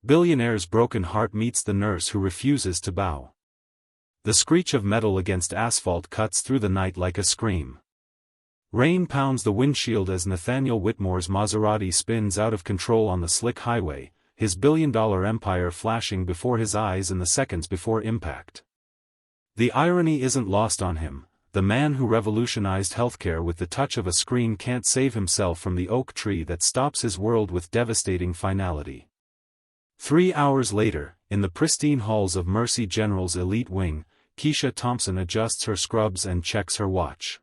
Billionaire's broken heart meets the nurse who refuses to bow. The screech of metal against asphalt cuts through the night like a scream. Rain pounds the windshield as Nathaniel Whitmore's Maserati spins out of control on the slick highway, his billion-dollar empire flashing before his eyes in the seconds before impact. The irony isn't lost on him. The man who revolutionized healthcare with the touch of a screen can't save himself from the oak tree that stops his world with devastating finality. 3 hours later, in the pristine halls of Mercy General's elite wing, Keisha Thompson adjusts her scrubs and checks her watch.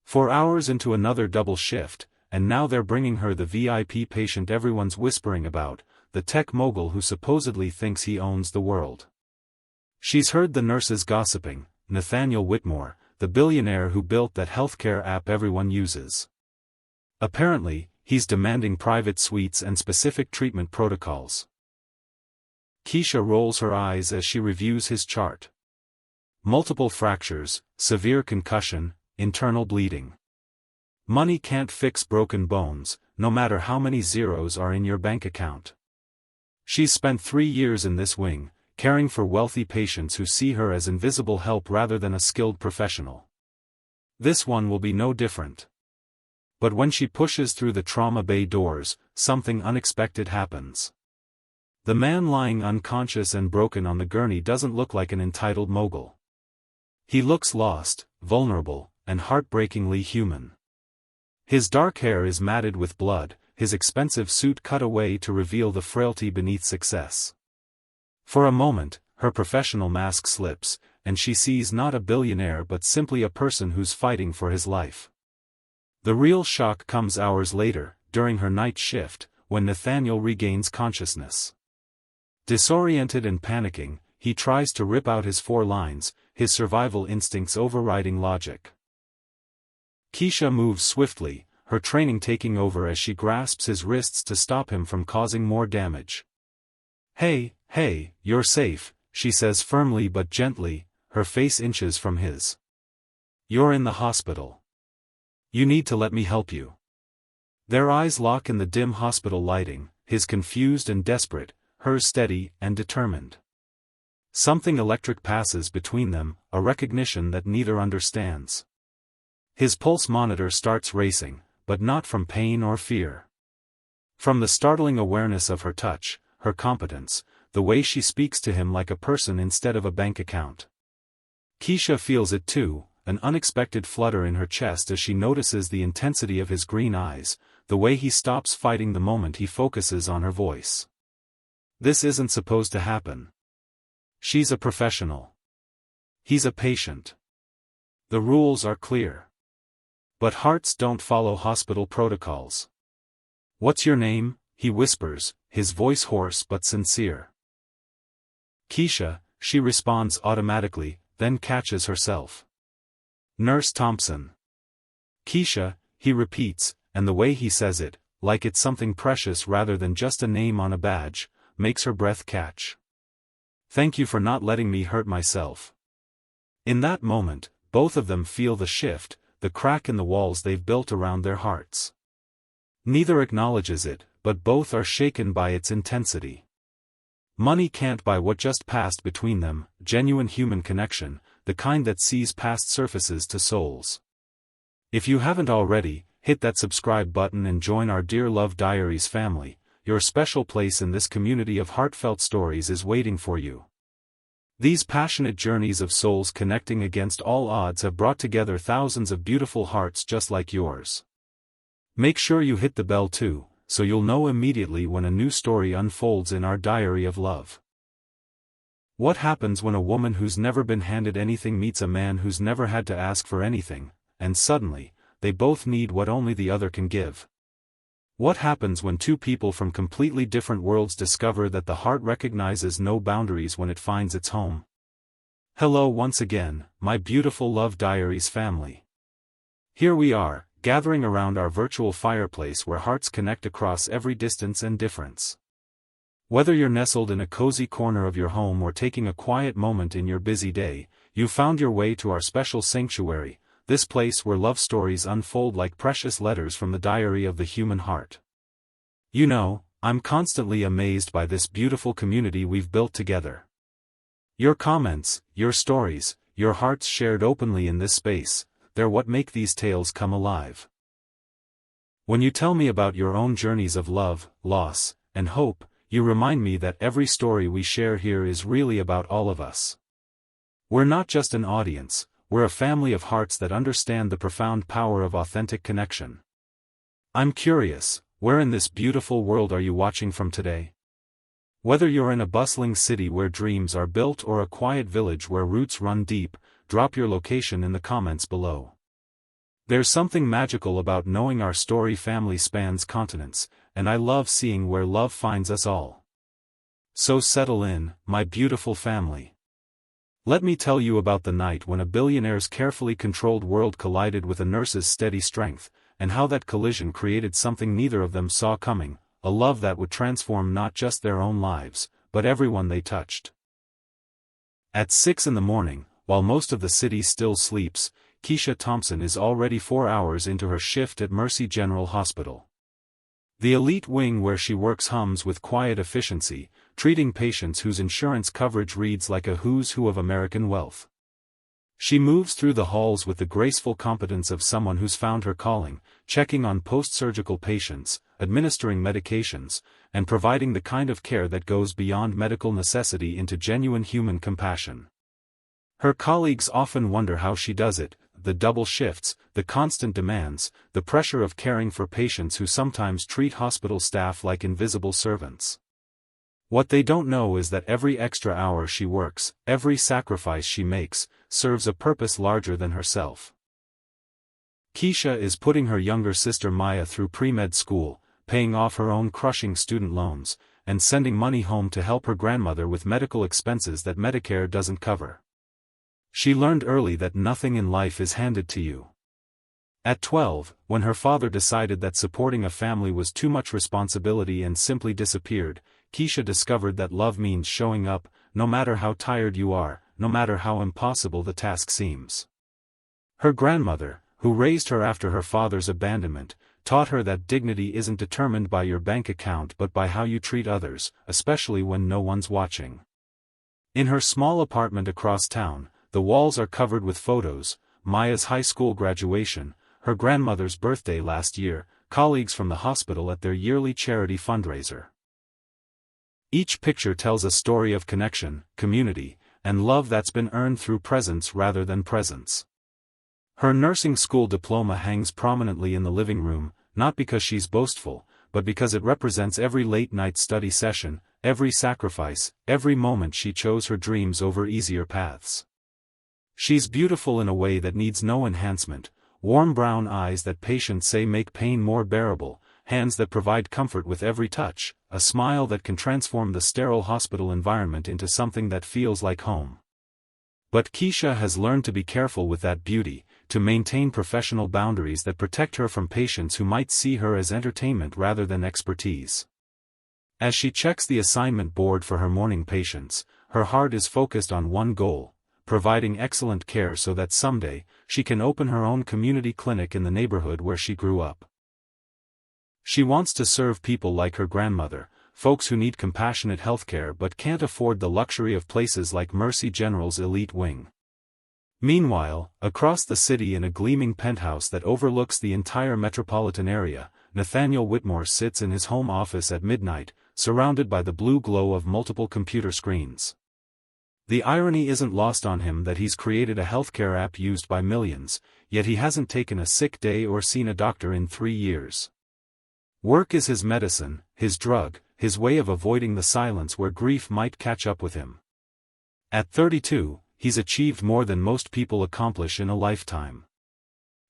4 hours into another double shift, and now they're bringing her the VIP patient everyone's whispering about, the tech mogul who supposedly thinks he owns the world. She's heard the nurses gossiping, Nathaniel Whitmore, the billionaire who built that healthcare app everyone uses. Apparently, he's demanding private suites and specific treatment protocols. Keisha rolls her eyes as she reviews his chart. Multiple fractures, severe concussion, internal bleeding. Money can't fix broken bones, no matter how many zeros are in your bank account. She's spent 3 years in this wing, caring for wealthy patients who see her as invisible help rather than a skilled professional. This one will be no different. But when she pushes through the trauma bay doors, something unexpected happens. The man lying unconscious and broken on the gurney doesn't look like an entitled mogul. He looks lost, vulnerable, and heartbreakingly human. His dark hair is matted with blood, his expensive suit cut away to reveal the frailty beneath success. For a moment, her professional mask slips, and she sees not a billionaire but simply a person who's fighting for his life. The real shock comes hours later, during her night shift, when Nathaniel regains consciousness. Disoriented and panicking, he tries to rip out his 4 lines, his survival instincts overriding logic. Keisha moves swiftly, her training taking over as she grasps his wrists to stop him from causing more damage. Hey, you're safe, she says firmly but gently, her face inches from his. You're in the hospital. You need to let me help you. Their eyes lock in the dim hospital lighting, his confused and desperate, hers steady and determined. Something electric passes between them, a recognition that neither understands. His pulse monitor starts racing, but not from pain or fear. From the startling awareness of her touch, her competence, the way she speaks to him like a person instead of a bank account. Keisha feels it too, an unexpected flutter in her chest as she notices the intensity of his green eyes, the way he stops fighting the moment he focuses on her voice. This isn't supposed to happen. She's a professional. He's a patient. The rules are clear. But hearts don't follow hospital protocols. What's your name? He whispers, his voice hoarse but sincere. Keisha, she responds automatically, then catches herself. Nurse Thompson. Keisha, he repeats, and the way he says it, like it's something precious rather than just a name on a badge, makes her breath catch. Thank you for not letting me hurt myself. In that moment, both of them feel the shift, the crack in the walls they've built around their hearts. Neither acknowledges it, but both are shaken by its intensity. Money can't buy what just passed between them, genuine human connection, the kind that sees past surfaces to souls. If you haven't already, hit that subscribe button and join our Dear Love Diaries family. Your special place in this community of heartfelt stories is waiting for you. These passionate journeys of souls connecting against all odds have brought together thousands of beautiful hearts just like yours. Make sure you hit the bell too, so you'll know immediately when a new story unfolds in our diary of love. What happens when a woman who's never been handed anything meets a man who's never had to ask for anything, and suddenly, they both need what only the other can give? What happens when two people from completely different worlds discover that the heart recognizes no boundaries when it finds its home? Hello once again, my beautiful Love Diaries family. Here we are, gathering around our virtual fireplace where hearts connect across every distance and difference. Whether you're nestled in a cozy corner of your home or taking a quiet moment in your busy day, you've found your way to our special sanctuary, this place where love stories unfold like precious letters from the diary of the human heart. You know, I'm constantly amazed by this beautiful community we've built together. Your comments, your stories, your hearts shared openly in this space, they're what make these tales come alive. When you tell me about your own journeys of love, loss, and hope, you remind me that every story we share here is really about all of us. We're not just an audience, we're a family of hearts that understand the profound power of authentic connection. I'm curious, where in this beautiful world are you watching from today? Whether you're in a bustling city where dreams are built or a quiet village where roots run deep, drop your location in the comments below. There's something magical about knowing our story family spans continents, and I love seeing where love finds us all. So settle in, my beautiful family. Let me tell you about the night when a billionaire's carefully controlled world collided with a nurse's steady strength, and how that collision created something neither of them saw coming, a love that would transform not just their own lives, but everyone they touched. At 6 in the morning, while most of the city still sleeps, Keisha Thompson is already 4 hours into her shift at Mercy General Hospital. The elite wing where she works hums with quiet efficiency, treating patients whose insurance coverage reads like a who's who of American wealth. She moves through the halls with the graceful competence of someone who's found her calling, checking on post-surgical patients, administering medications, and providing the kind of care that goes beyond medical necessity into genuine human compassion. Her colleagues often wonder how she does it, the double shifts, the constant demands, the pressure of caring for patients who sometimes treat hospital staff like invisible servants. What they don't know is that every extra hour she works, every sacrifice she makes, serves a purpose larger than herself. Keisha is putting her younger sister Maya through pre-med school, paying off her own crushing student loans, and sending money home to help her grandmother with medical expenses that Medicare doesn't cover. She learned early that nothing in life is handed to you. At 12, when her father decided that supporting a family was too much responsibility and simply disappeared, Keisha discovered that love means showing up, no matter how tired you are, no matter how impossible the task seems. Her grandmother, who raised her after her father's abandonment, taught her that dignity isn't determined by your bank account but by how you treat others, especially when no one's watching. In her small apartment across town, the walls are covered with photos: Maya's high school graduation, her grandmother's birthday last year, colleagues from the hospital at their yearly charity fundraiser. Each picture tells a story of connection, community, and love that's been earned through presence rather than presence. Her nursing school diploma hangs prominently in the living room, not because she's boastful, but because it represents every late-night study session, every sacrifice, every moment she chose her dreams over easier paths. She's beautiful in a way that needs no enhancement: warm brown eyes that patients say make pain more bearable, hands that provide comfort with every touch, a smile that can transform the sterile hospital environment into something that feels like home. But Keisha has learned to be careful with that beauty, to maintain professional boundaries that protect her from patients who might see her as entertainment rather than expertise. As she checks the assignment board for her morning patients, her heart is focused on one goal: providing excellent care so that someday, she can open her own community clinic in the neighborhood where she grew up. She wants to serve people like her grandmother, folks who need compassionate healthcare but can't afford the luxury of places like Mercy General's elite wing. Meanwhile, across the city in a gleaming penthouse that overlooks the entire metropolitan area, Nathaniel Whitmore sits in his home office at midnight, surrounded by the blue glow of multiple computer screens. The irony isn't lost on him that he's created a healthcare app used by millions, yet he hasn't taken a sick day or seen a doctor in 3 years. Work is his medicine, his drug, his way of avoiding the silence where grief might catch up with him. At 32, he's achieved more than most people accomplish in a lifetime.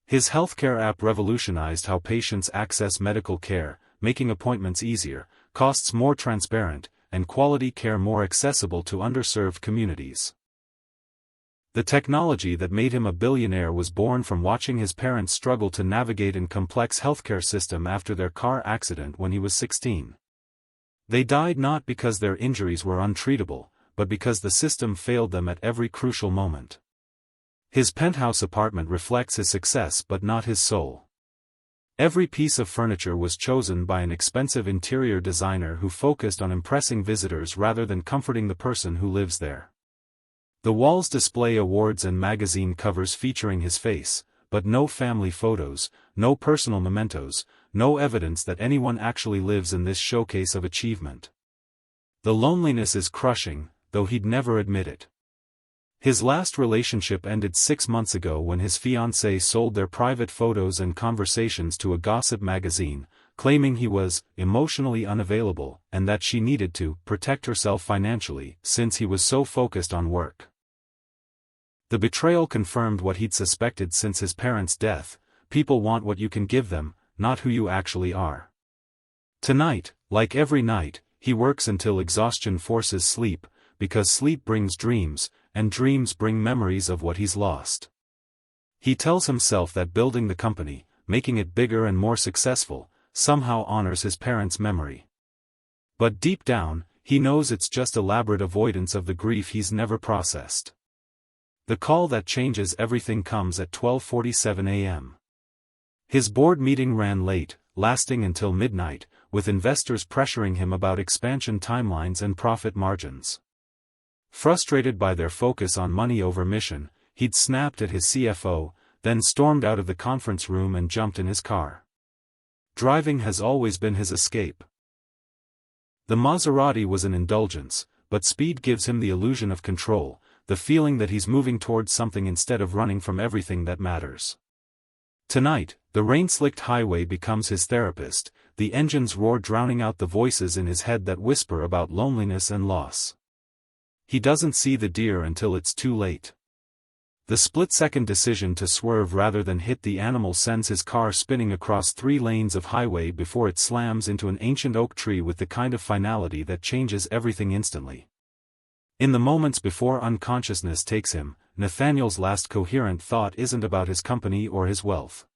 His healthcare app revolutionized how patients access medical care, making appointments easier, costs more transparent, and quality care more accessible to underserved communities. The technology that made him a billionaire was born from watching his parents struggle to navigate a complex healthcare system after their car accident when he was 16. They died not because their injuries were untreatable, but because the system failed them at every crucial moment. His penthouse apartment reflects his success but not his soul. Every piece of furniture was chosen by an expensive interior designer who focused on impressing visitors rather than comforting the person who lives there. The walls display awards and magazine covers featuring his face, but no family photos, no personal mementos, no evidence that anyone actually lives in this showcase of achievement. The loneliness is crushing, though he'd never admit it. His last relationship ended 6 months ago when his fiancée sold their private photos and conversations to a gossip magazine, claiming he was emotionally unavailable and that she needed to protect herself financially since he was so focused on work. The betrayal confirmed what he'd suspected since his parents' death: people want what you can give them, not who you actually are. Tonight, like every night, he works until exhaustion forces sleep, because sleep brings dreams, and dreams bring memories of what he's lost. He tells himself that building the company, making it bigger and more successful, somehow honors his parents' memory. But deep down, he knows it's just elaborate avoidance of the grief he's never processed. The call that changes everything comes at 12:47 a.m. His board meeting ran late, lasting until midnight, with investors pressuring him about expansion timelines and profit margins. Frustrated by their focus on money over mission, he'd snapped at his CFO, then stormed out of the conference room and jumped in his car. Driving has always been his escape. The Maserati was an indulgence, but speed gives him the illusion of control, the feeling that he's moving towards something instead of running from everything that matters. Tonight, the rain-slicked highway becomes his therapist, the engine's roar drowning out the voices in his head that whisper about loneliness and loss. He doesn't see the deer until it's too late. The split-second decision to swerve rather than hit the animal sends his car spinning across 3 lanes of highway before it slams into an ancient oak tree with the kind of finality that changes everything instantly. In the moments before unconsciousness takes him, Nathaniel's last coherent thought isn't about his company or his wealth.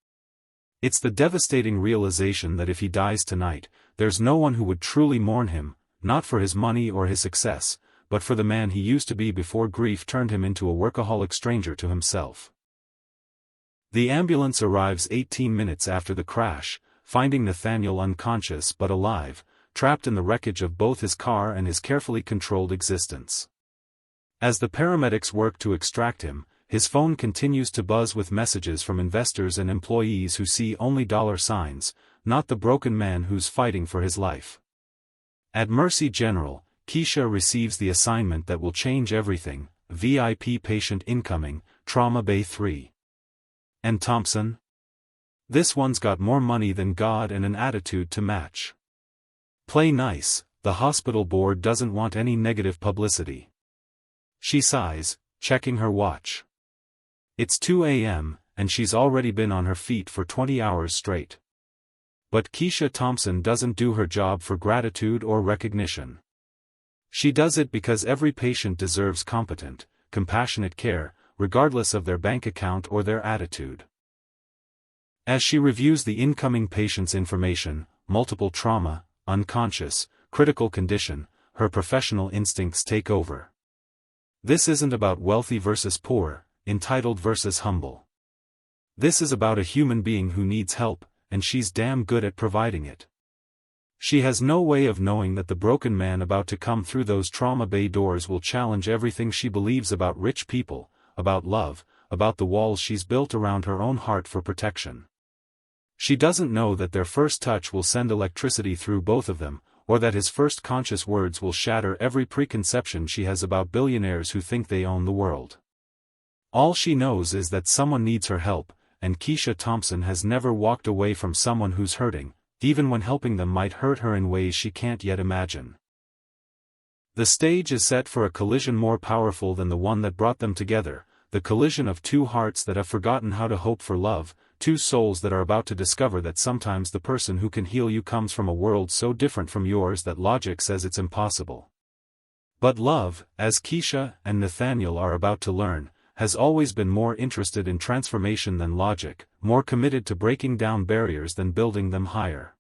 It's the devastating realization that if he dies tonight, there's no one who would truly mourn him, not for his money or his success, but for the man he used to be before grief turned him into a workaholic stranger to himself. The ambulance arrives 18 minutes after the crash, finding Nathaniel unconscious but alive, trapped in the wreckage of both his car and his carefully controlled existence. As the paramedics work to extract him, his phone continues to buzz with messages from investors and employees who see only dollar signs, not the broken man who's fighting for his life. At Mercy General, Keisha receives the assignment that will change everything: VIP patient incoming, Trauma Bay 3. And Thompson? This one's got more money than God and an attitude to match. Play nice, the hospital board doesn't want any negative publicity. She sighs, checking her watch. It's 2 a.m., and she's already been on her feet for 20 hours straight. But Keisha Thompson doesn't do her job for gratitude or recognition. She does it because every patient deserves competent, compassionate care, regardless of their bank account or their attitude. As she reviews the incoming patient's information, multiple trauma, unconscious, critical condition, her professional instincts take over. This isn't about wealthy versus poor, entitled versus humble. This is about a human being who needs help, and she's damn good at providing it. She has no way of knowing that the broken man about to come through those trauma bay doors will challenge everything she believes about rich people, about love, about the walls she's built around her own heart for protection. She doesn't know that their first touch will send electricity through both of them, or that his first conscious words will shatter every preconception she has about billionaires who think they own the world. All she knows is that someone needs her help, and Keisha Thompson has never walked away from someone who's hurting, even when helping them might hurt her in ways she can't yet imagine. The stage is set for a collision more powerful than the one that brought them together, the collision of two hearts that have forgotten how to hope for love, two souls that are about to discover that sometimes the person who can heal you comes from a world so different from yours that logic says it's impossible. But love, as Keisha and Nathaniel are about to learn, has always been more interested in transformation than logic, more committed to breaking down barriers than building them higher.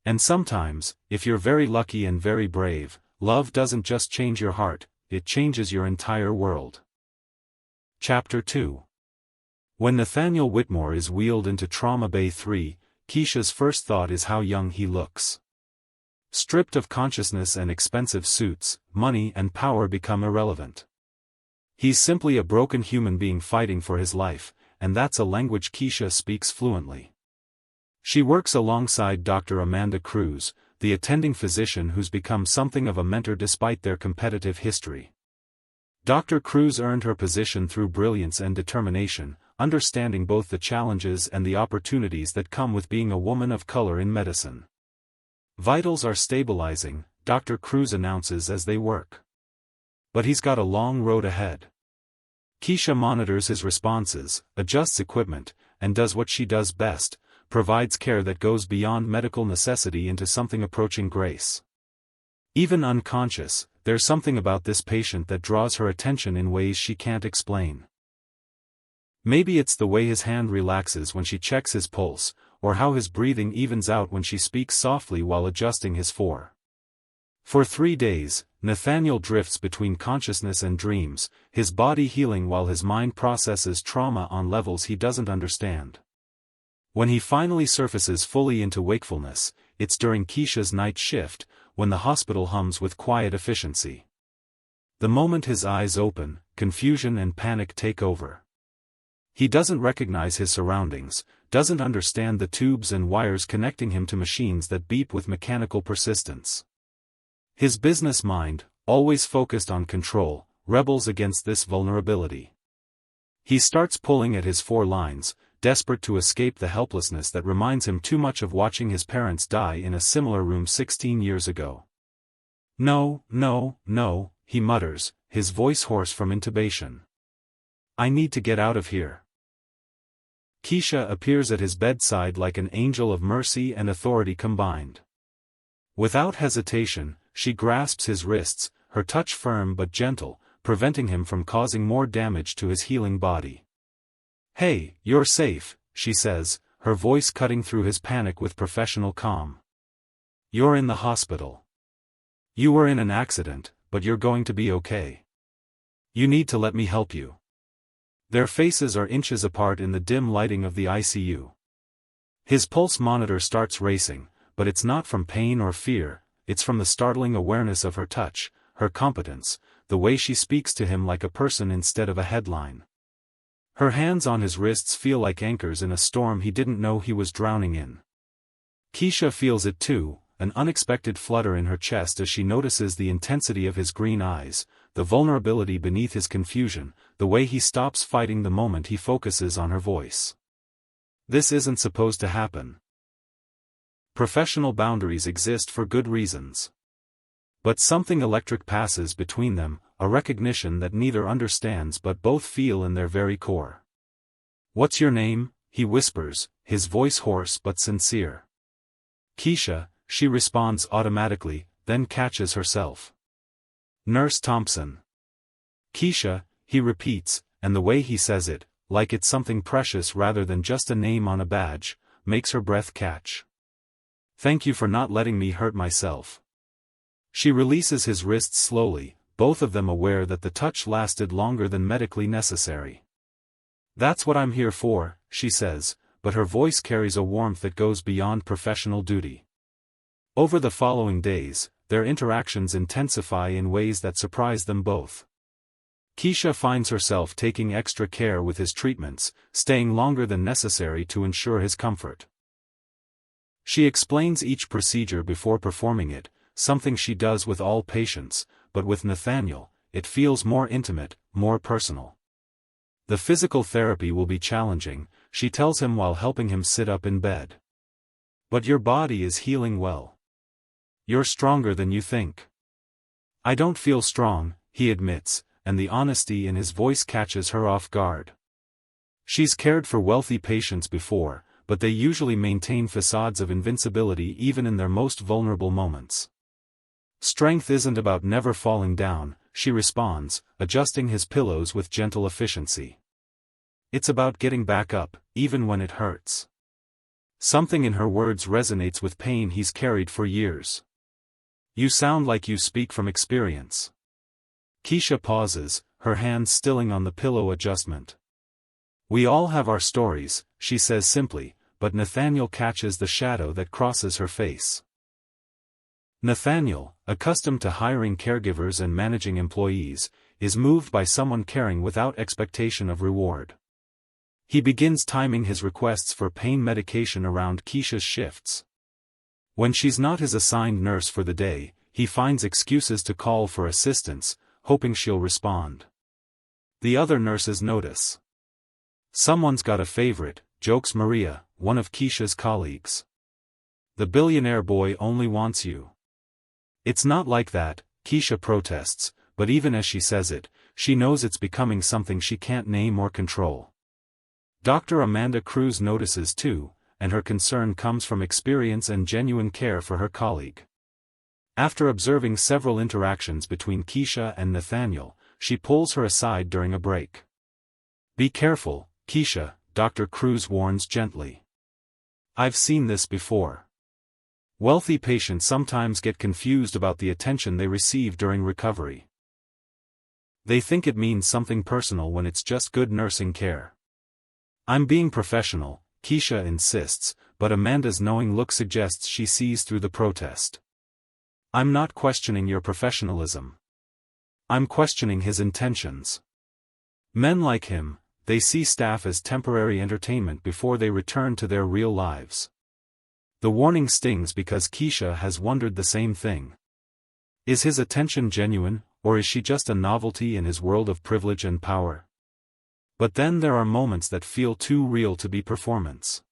And sometimes, if you're very lucky and very brave, love doesn't just change your heart, it changes your entire world. Chapter 2. When Nathaniel Whitmore is wheeled into Trauma Bay 3, Keisha's first thought is how young he looks. Stripped of consciousness and expensive suits, money and power become irrelevant. He's simply a broken human being fighting for his life, and that's a language Keisha speaks fluently. She works alongside Dr. Amanda Cruz, the attending physician who's become something of a mentor despite their competitive history. Dr. Cruz earned her position through brilliance and determination, understanding both the challenges and the opportunities that come with being a woman of color in medicine. Vitals are stabilizing, Dr. Cruz announces as they work. But he's got a long road ahead. Keisha monitors his responses, adjusts equipment, and does what she does best, provides care that goes beyond medical necessity into something approaching grace. Even unconscious, there's something about this patient that draws her attention in ways she can't explain. Maybe it's the way his hand relaxes when she checks his pulse, or how his breathing evens out when she speaks softly while adjusting his For 3 days, Nathaniel drifts between consciousness and dreams, his body healing while his mind processes trauma on levels he doesn't understand. When he finally surfaces fully into wakefulness, it's during Keisha's night shift, when the hospital hums with quiet efficiency. The moment his eyes open, confusion and panic take over. He doesn't recognize his surroundings, doesn't understand the tubes and wires connecting him to machines that beep with mechanical persistence. His business mind, always focused on control, rebels against this vulnerability. He starts pulling at his 4 lines, desperate to escape the helplessness that reminds him too much of watching his parents die in a similar room 16 years ago. No, no, no, he mutters, his voice hoarse from intubation. I need to get out of here. Keisha appears at his bedside like an angel of mercy and authority combined. Without hesitation, she grasps his wrists, her touch firm but gentle, preventing him from causing more damage to his healing body. Hey, you're safe, she says, her voice cutting through his panic with professional calm. You're in the hospital. You were in an accident, but you're going to be okay. You need to let me help you. Their faces are inches apart in the dim lighting of the ICU. His pulse monitor starts racing, but it's not from pain or fear, it's from the startling awareness of her touch, her competence, the way she speaks to him like a person instead of a headline. Her hands on his wrists feel like anchors in a storm he didn't know he was drowning in. Keisha feels it too, an unexpected flutter in her chest as she notices the intensity of his green eyes, the vulnerability beneath his confusion, the way he stops fighting the moment he focuses on her voice. This isn't supposed to happen. Professional boundaries exist for good reasons. But something electric passes between them, a recognition that neither understands but both feel in their very core. What's your name? He whispers, his voice hoarse but sincere. Keisha, she responds automatically, then catches herself. Nurse Thompson. Keisha, he repeats, and the way he says it, like it's something precious rather than just a name on a badge, makes her breath catch. Thank you for not letting me hurt myself. She releases his wrists slowly, both of them aware that the touch lasted longer than medically necessary. That's what I'm here for, she says, but her voice carries a warmth that goes beyond professional duty. Over the following days, their interactions intensify in ways that surprise them both. Keisha finds herself taking extra care with his treatments, staying longer than necessary to ensure his comfort. She explains each procedure before performing it, something she does with all patients, but with Nathaniel, it feels more intimate, more personal. The physical therapy will be challenging, she tells him while helping him sit up in bed. But your body is healing well. You're stronger than you think. I don't feel strong, he admits, and the honesty in his voice catches her off guard. She's cared for wealthy patients before, but they usually maintain facades of invincibility even in their most vulnerable moments. Strength isn't about never falling down, she responds, adjusting his pillows with gentle efficiency. It's about getting back up, even when it hurts. Something in her words resonates with pain he's carried for years. You sound like you speak from experience. Keisha pauses, her hands stilling on the pillow adjustment. We all have our stories, she says simply, but Nathaniel catches the shadow that crosses her face. Nathaniel, accustomed to hiring caregivers and managing employees, is moved by someone caring without expectation of reward. He begins timing his requests for pain medication around Keisha's shifts. When she's not his assigned nurse for the day, he finds excuses to call for assistance, hoping she'll respond. The other nurses notice. "Someone's got a favorite," jokes Maria, one of Keisha's colleagues. "The billionaire boy only wants you." "It's not like that," Keisha protests, but even as she says it, she knows it's becoming something she can't name or control. Dr. Amanda Cruz notices too, and her concern comes from experience and genuine care for her colleague. After observing several interactions between Keisha and Nathaniel, she pulls her aside during a break. "Be careful, Keisha," Dr. Cruz warns gently. "I've seen this before. Wealthy patients sometimes get confused about the attention they receive during recovery. They think it means something personal when it's just good nursing care." "I'm being professional," Keisha insists, but Amanda's knowing look suggests she sees through the protest. "I'm not questioning your professionalism. I'm questioning his intentions. Men like him, they see staff as temporary entertainment before they return to their real lives." The warning stings because Keisha has wondered the same thing. Is his attention genuine, or is she just a novelty in his world of privilege and power? But then there are moments that feel too real to be performance.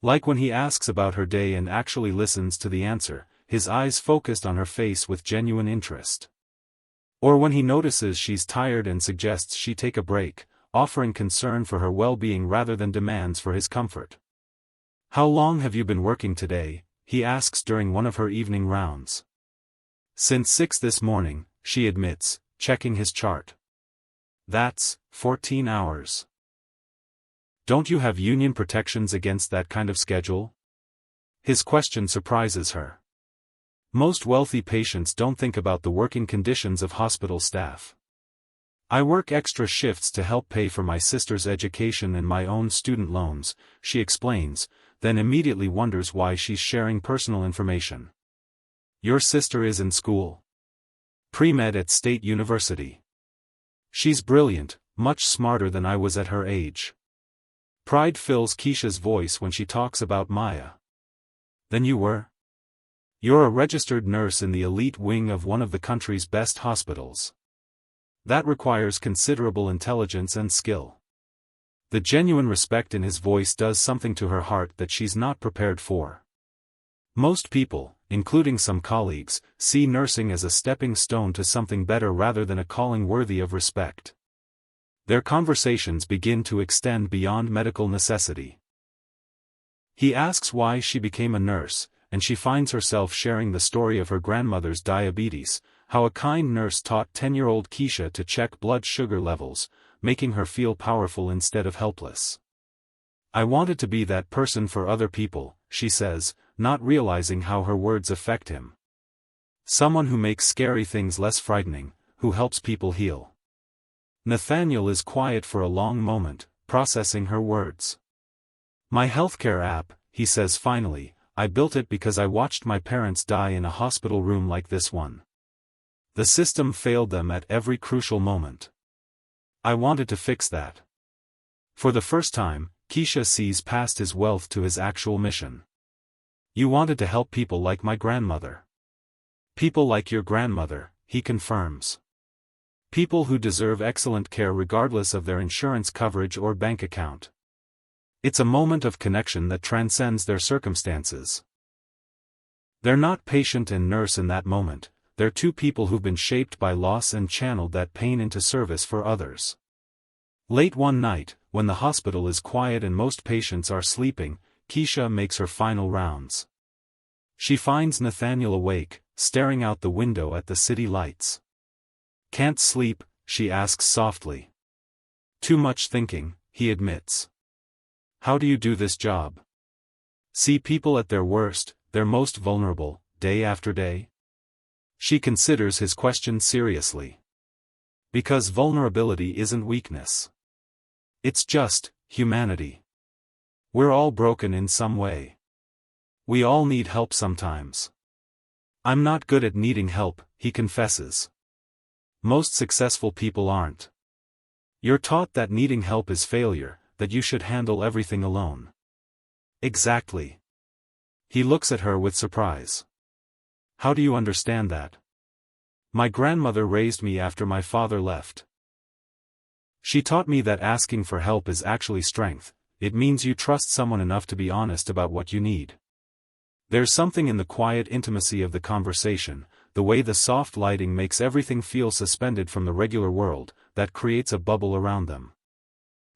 Like when he asks about her day and actually listens to the answer, his eyes focused on her face with genuine interest. Or when he notices she's tired and suggests she take a break, offering concern for her well-being rather than demands for his comfort. "How long have you been working today?" he asks during one of her evening rounds. "Since 6 this morning," she admits, checking his chart. "That's 14 hours. Don't you have union protections against that kind of schedule?" His question surprises her. Most wealthy patients don't think about the working conditions of hospital staff. "I work extra shifts to help pay for my sister's education and my own student loans," she explains, then immediately wonders why she's sharing personal information. "Your sister is in school. Pre-med at State University. She's brilliant, much smarter than I was at her age." Pride fills Keisha's voice when she talks about Maya. "Then you were? You're a registered nurse in the elite wing of one of the country's best hospitals. That requires considerable intelligence and skill." The genuine respect in his voice does something to her heart that she's not prepared for. Most people, including some colleagues, see nursing as a stepping stone to something better rather than a calling worthy of respect. Their conversations begin to extend beyond medical necessity. He asks why she became a nurse, and she finds herself sharing the story of her grandmother's diabetes, how a kind nurse taught 10-year-old Keisha to check blood sugar levels, making her feel powerful instead of helpless. "I wanted to be that person for other people," she says, not realizing how her words affect him. "Someone who makes scary things less frightening, who helps people heal." Nathaniel is quiet for a long moment, processing her words. "My healthcare app," he says finally, "I built it because I watched my parents die in a hospital room like this one. The system failed them at every crucial moment. I wanted to fix that." For the first time, Keisha sees past his wealth to his actual mission. "You wanted to help people like my grandmother." "People like your grandmother," he confirms. "People who deserve excellent care regardless of their insurance coverage or bank account." It's a moment of connection that transcends their circumstances. They're not patient and nurse in that moment. They're two people who've been shaped by loss and channeled that pain into service for others. Late one night, when the hospital is quiet and most patients are sleeping, Keisha makes her final rounds. She finds Nathaniel awake, staring out the window at the city lights. "Can't sleep?" she asks softly. "Too much thinking," he admits. "How do you do this job? See people at their worst, their most vulnerable, day after day?" She considers his question seriously. "Because vulnerability isn't weakness. It's just humanity. We're all broken in some way. We all need help sometimes. I'm not good at needing help, he confesses. Most successful people aren't. You're taught that needing help is failure, that you should handle everything alone. Exactly. He looks at her with surprise. How do you understand that? My grandmother raised me after my father left. She taught me that asking for help is actually strength. It means you trust someone enough to be honest about what you need. There's something in the quiet intimacy of the conversation, the way the soft lighting makes everything feel suspended from the regular world, that creates a bubble around them.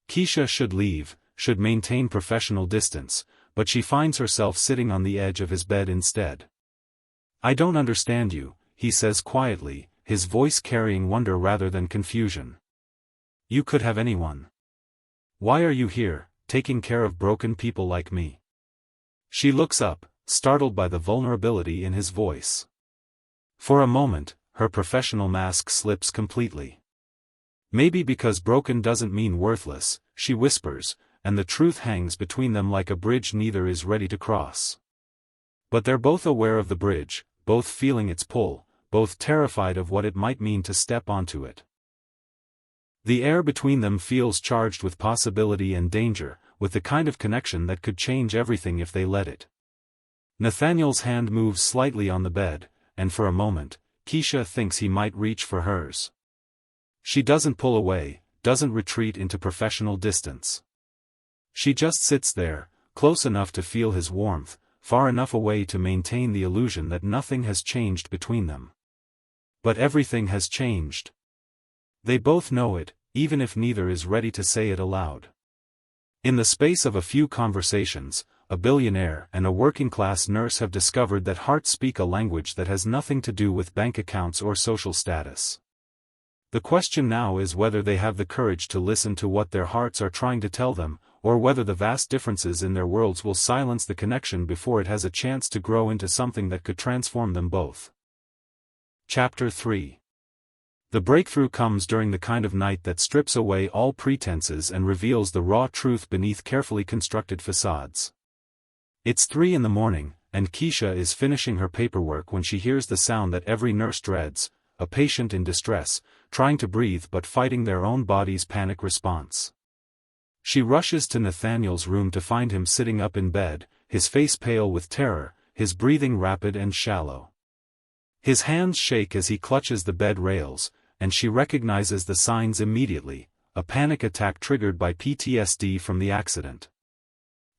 Keisha should leave, should maintain professional distance, but she finds herself sitting on the edge of his bed instead. I don't understand you, he says quietly, his voice carrying wonder rather than confusion. You could have anyone. Why are you here, taking care of broken people like me? She looks up, startled by the vulnerability in his voice. For a moment, her professional mask slips completely. Maybe because broken doesn't mean worthless, she whispers, and the truth hangs between them like a bridge neither is ready to cross. But they're both aware of the bridge, both feeling its pull, both terrified of what it might mean to step onto it. The air between them feels charged with possibility and danger, with the kind of connection that could change everything if they let it. Nathaniel's hand moves slightly on the bed, and for a moment, Keisha thinks he might reach for hers. She doesn't pull away, doesn't retreat into professional distance. She just sits there, close enough to feel his warmth, far enough away to maintain the illusion that nothing has changed between them. But everything has changed. They both know it, even if neither is ready to say it aloud. In the space of a few conversations, a billionaire and a working-class nurse have discovered that hearts speak a language that has nothing to do with bank accounts or social status. The question now is whether they have the courage to listen to what their hearts are trying to tell them, or whether the vast differences in their worlds will silence the connection before it has a chance to grow into something that could transform them both. Chapter 3. The breakthrough comes during the kind of night that strips away all pretenses and reveals the raw truth beneath carefully constructed facades. It's 3 a.m, and Keisha is finishing her paperwork when she hears the sound that every nurse dreads, a patient in distress, trying to breathe but fighting their own body's panic response. She rushes to Nathaniel's room to find him sitting up in bed, his face pale with terror, his breathing rapid and shallow. His hands shake as he clutches the bed rails, and she recognizes the signs immediately, a panic attack triggered by PTSD from the accident.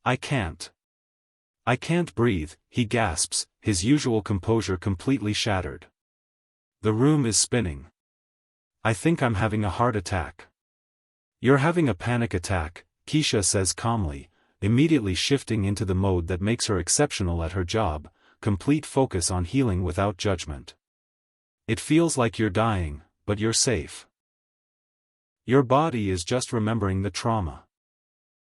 I can't breathe, he gasps, his usual composure completely shattered. The room is spinning. I think I'm having a heart attack. You're having a panic attack, Keisha says calmly, immediately shifting into the mode that makes her exceptional at her job, complete focus on healing without judgment. It feels like you're dying, but you're safe. Your body is just remembering the trauma.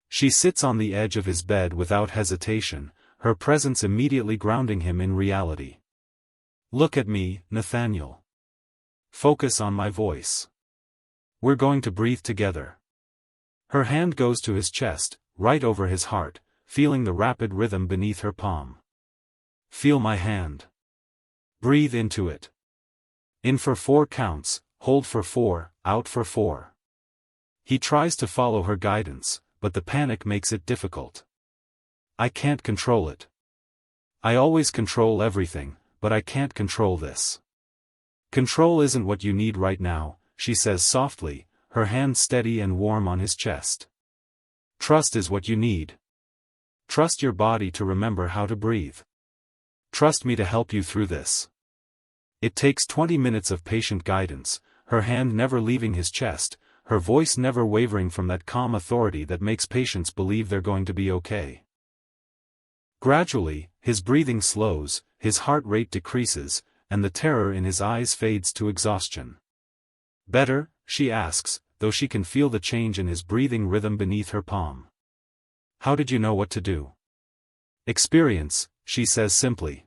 She sits on the edge of his bed without hesitation, her presence immediately grounding him in reality. Look at me, Nathaniel. Focus on my voice. We're going to breathe together. Her hand goes to his chest, right over his heart, feeling the rapid rhythm beneath her palm. Feel my hand. Breathe into it. In for 4 counts, hold for 4, out for 4. He tries to follow her guidance, but the panic makes it difficult. I can't control it. I always control everything, but I can't control this. Control isn't what you need right now, she says softly, her hand steady and warm on his chest. Trust is what you need. Trust your body to remember how to breathe. Trust me to help you through this. It takes 20 minutes of patient guidance, her hand never leaving his chest, her voice never wavering from that calm authority that makes patients believe they're going to be okay. Gradually, his breathing slows, his heart rate decreases, and the terror in his eyes fades to exhaustion. Better, she asks, though she can feel the change in his breathing rhythm beneath her palm. How did you know what to do? Experience, she says simply.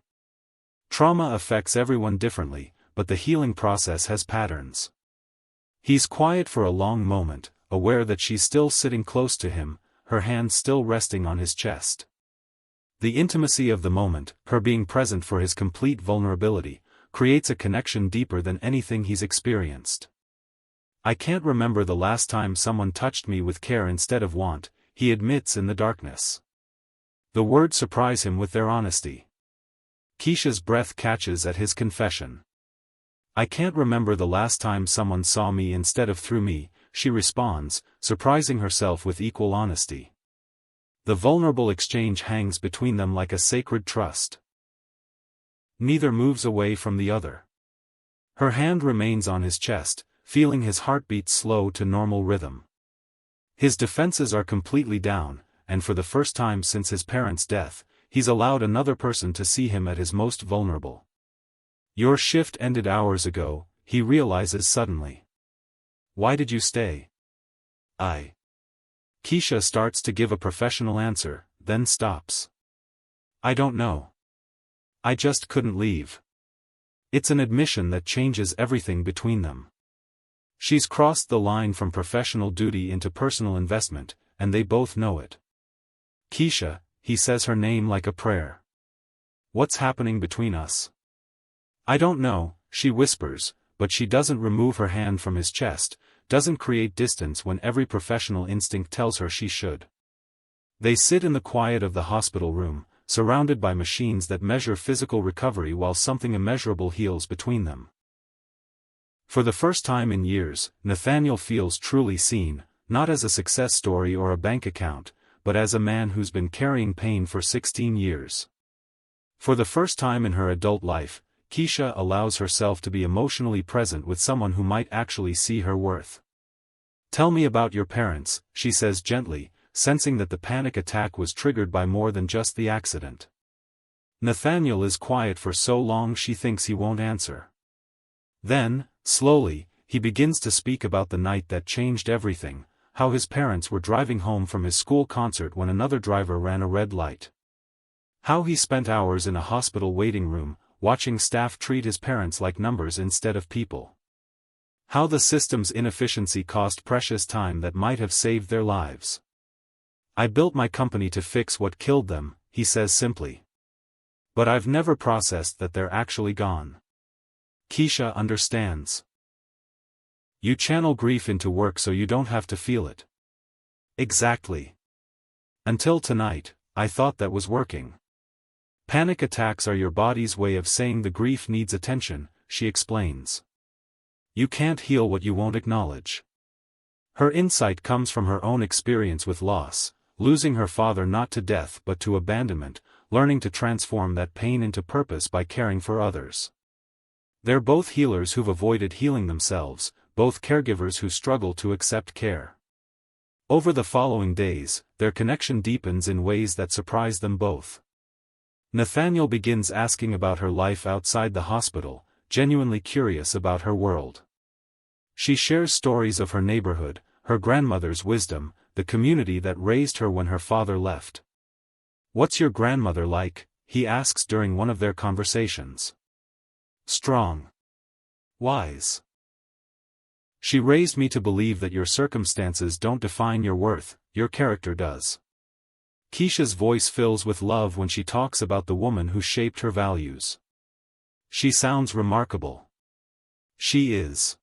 Trauma affects everyone differently, but the healing process has patterns. He's quiet for a long moment, aware that she's still sitting close to him, her hand still resting on his chest. The intimacy of the moment, her being present for his complete vulnerability, creates a connection deeper than anything he's experienced. "I can't remember the last time someone touched me with care instead of want," he admits in the darkness. The words surprise him with their honesty. Keisha's breath catches at his confession. "I can't remember the last time someone saw me instead of through me," she responds, surprising herself with equal honesty. The vulnerable exchange hangs between them like a sacred trust. Neither moves away from the other. Her hand remains on his chest, feeling his heartbeat slow to normal rhythm. His defenses are completely down, and for the first time since his parents' death, he's allowed another person to see him at his most vulnerable. "Your shift ended hours ago," he realizes suddenly. "Why did you stay?" Keisha starts to give a professional answer, then stops. "I don't know. I just couldn't leave." It's an admission that changes everything between them. She's crossed the line from professional duty into personal investment, and they both know it. "Keisha," he says her name like a prayer. "What's happening between us?" "I don't know," she whispers, but she doesn't remove her hand from his chest, doesn't create distance when every professional instinct tells her she should. They sit in the quiet of the hospital room, surrounded by machines that measure physical recovery while something immeasurable heals between them. For the first time in years, Nathaniel feels truly seen, not as a success story or a bank account, but as a man who's been carrying pain for 16 years. For the first time in her adult life, Keisha allows herself to be emotionally present with someone who might actually see her worth. "Tell me about your parents," she says gently, sensing that the panic attack was triggered by more than just the accident. Nathaniel is quiet for so long she thinks he won't answer. Then, slowly, he begins to speak about the night that changed everything, how his parents were driving home from his school concert when another driver ran a red light. How he spent hours in a hospital waiting room, watching staff treat his parents like numbers instead of people. How the system's inefficiency cost precious time that might have saved their lives. "I built my company to fix what killed them," he says simply. "But I've never processed that they're actually gone." Keisha understands. "You channel grief into work so you don't have to feel it." "Exactly. Until tonight, I thought that was working." "Panic attacks are your body's way of saying the grief needs attention," she explains. "You can't heal what you won't acknowledge." Her insight comes from her own experience with loss, losing her father not to death but to abandonment, learning to transform that pain into purpose by caring for others. They're both healers who've avoided healing themselves, both caregivers who struggle to accept care. Over the following days, their connection deepens in ways that surprise them both. Nathaniel begins asking about her life outside the hospital, genuinely curious about her world. She shares stories of her neighborhood, her grandmother's wisdom, the community that raised her when her father left. "What's your grandmother like?" he asks during one of their conversations. "Strong. Wise. She raised me to believe that your circumstances don't define your worth, your character does." Keisha's voice fills with love when she talks about the woman who shaped her values. "She sounds remarkable." She is.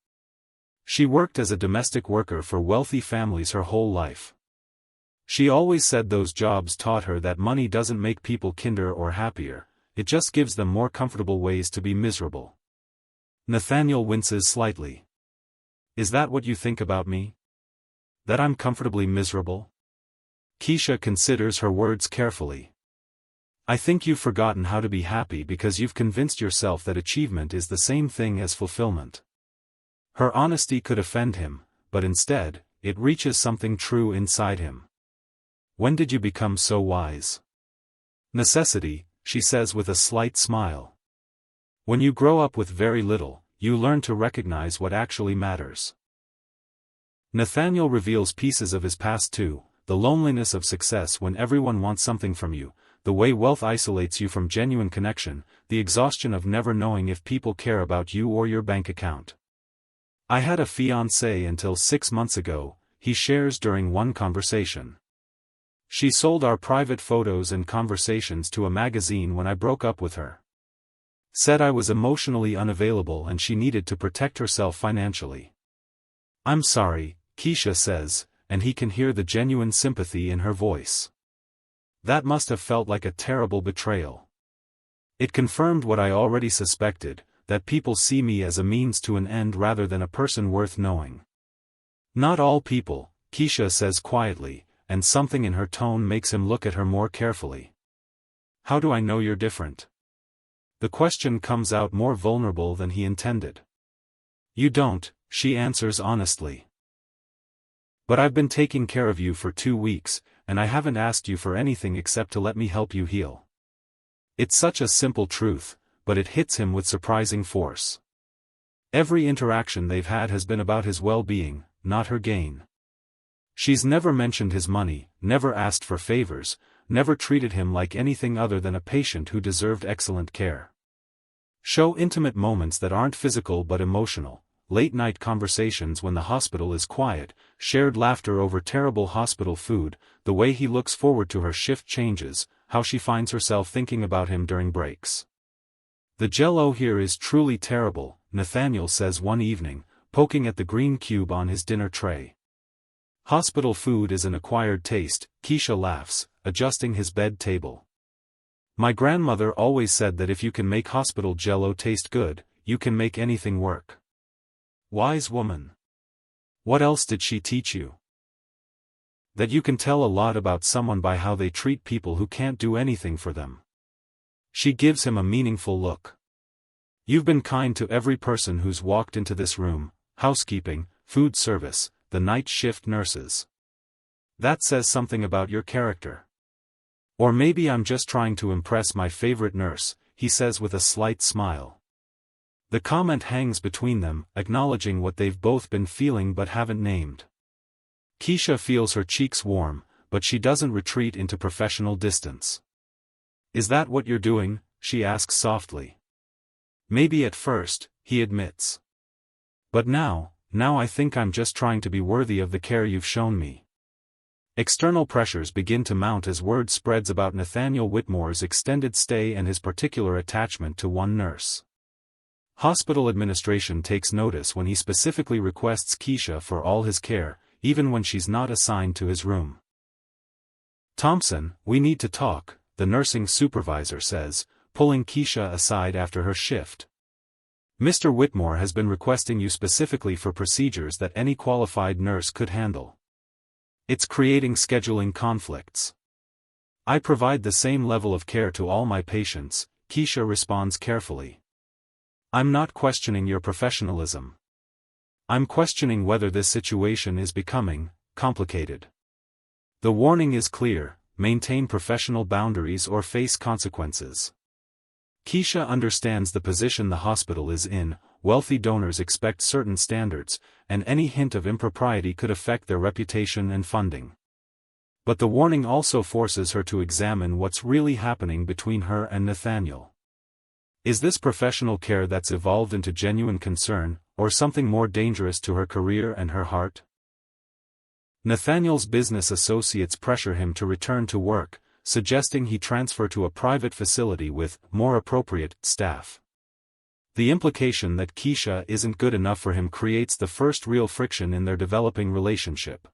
She worked as a domestic worker for wealthy families her whole life. She always said those jobs taught her that money doesn't make people kinder or happier, it just gives them more comfortable ways to be miserable. Nathaniel winces slightly. "Is that what you think about me? That I'm comfortably miserable?" Keisha considers her words carefully. "I think you've forgotten how to be happy because you've convinced yourself that achievement is the same thing as fulfillment." Her honesty could offend him, but instead, it reaches something true inside him. "When did you become so wise?" "Necessity," she says with a slight smile. "When you grow up with very little, you learn to recognize what actually matters." Nathaniel reveals pieces of his past too, the loneliness of success when everyone wants something from you, the way wealth isolates you from genuine connection, the exhaustion of never knowing if people care about you or your bank account. "I had a fiancé until 6 months ago," he shares during one conversation. She sold our private photos and conversations to a magazine when I broke up with her. Said I was emotionally unavailable and she needed to protect herself financially. I'm sorry, Keisha says, and he can hear the genuine sympathy in her voice. That must have felt like a terrible betrayal. It confirmed what I already suspected, that people see me as a means to an end rather than a person worth knowing. Not all people, Keisha says quietly, and something in her tone makes him look at her more carefully. How do I know you're different? The question comes out more vulnerable than he intended. You don't, she answers honestly. But I've been taking care of you for 2 weeks, and I haven't asked you for anything except to let me help you heal. It's such a simple truth, but it hits him with surprising force. Every interaction they've had has been about his well-being, not her gain. She's never mentioned his money, never asked for favors, never treated him like anything other than a patient who deserved excellent care. Show intimate moments that aren't physical but emotional, late-night conversations when the hospital is quiet, shared laughter over terrible hospital food, the way he looks forward to her shift changes, how she finds herself thinking about him during breaks. The jello here is truly terrible, Nathaniel says one evening, poking at the green cube on his dinner tray. Hospital food is an acquired taste, Keisha laughs, adjusting his bed table. My grandmother always said that if you can make hospital jello taste good, you can make anything work. Wise woman. What else did she teach you? That you can tell a lot about someone by how they treat people who can't do anything for them. She gives him a meaningful look. You've been kind to every person who's walked into this room, housekeeping, food service, the night shift nurses. That says something about your character. Or maybe I'm just trying to impress my favorite nurse, he says with a slight smile. The comment hangs between them, acknowledging what they've both been feeling but haven't named. Keisha feels her cheeks warm, but she doesn't retreat into professional distance. Is that what you're doing? She asks softly. Maybe at first, he admits. But now I think I'm just trying to be worthy of the care you've shown me. External pressures begin to mount as word spreads about Nathaniel Whitmore's extended stay and his particular attachment to one nurse. Hospital administration takes notice when he specifically requests Keisha for all his care, even when she's not assigned to his room. Thompson, we need to talk, the nursing supervisor says, pulling Keisha aside after her shift. Mr. Whitmore has been requesting you specifically for procedures that any qualified nurse could handle. It's creating scheduling conflicts. I provide the same level of care to all my patients, Keisha responds carefully. I'm not questioning your professionalism. I'm questioning whether this situation is becoming complicated. The warning is clear: maintain professional boundaries or face consequences. Keisha understands the position the hospital is in. Wealthy donors expect certain standards, and any hint of impropriety could affect their reputation and funding. But the warning also forces her to examine what's really happening between her and Nathaniel. Is this professional care that's evolved into genuine concern, or something more dangerous to her career and her heart? Nathaniel's business associates pressure him to return to work, suggesting he transfer to a private facility with more appropriate staff. The implication that Keisha isn't good enough for him creates the first real friction in their developing relationship.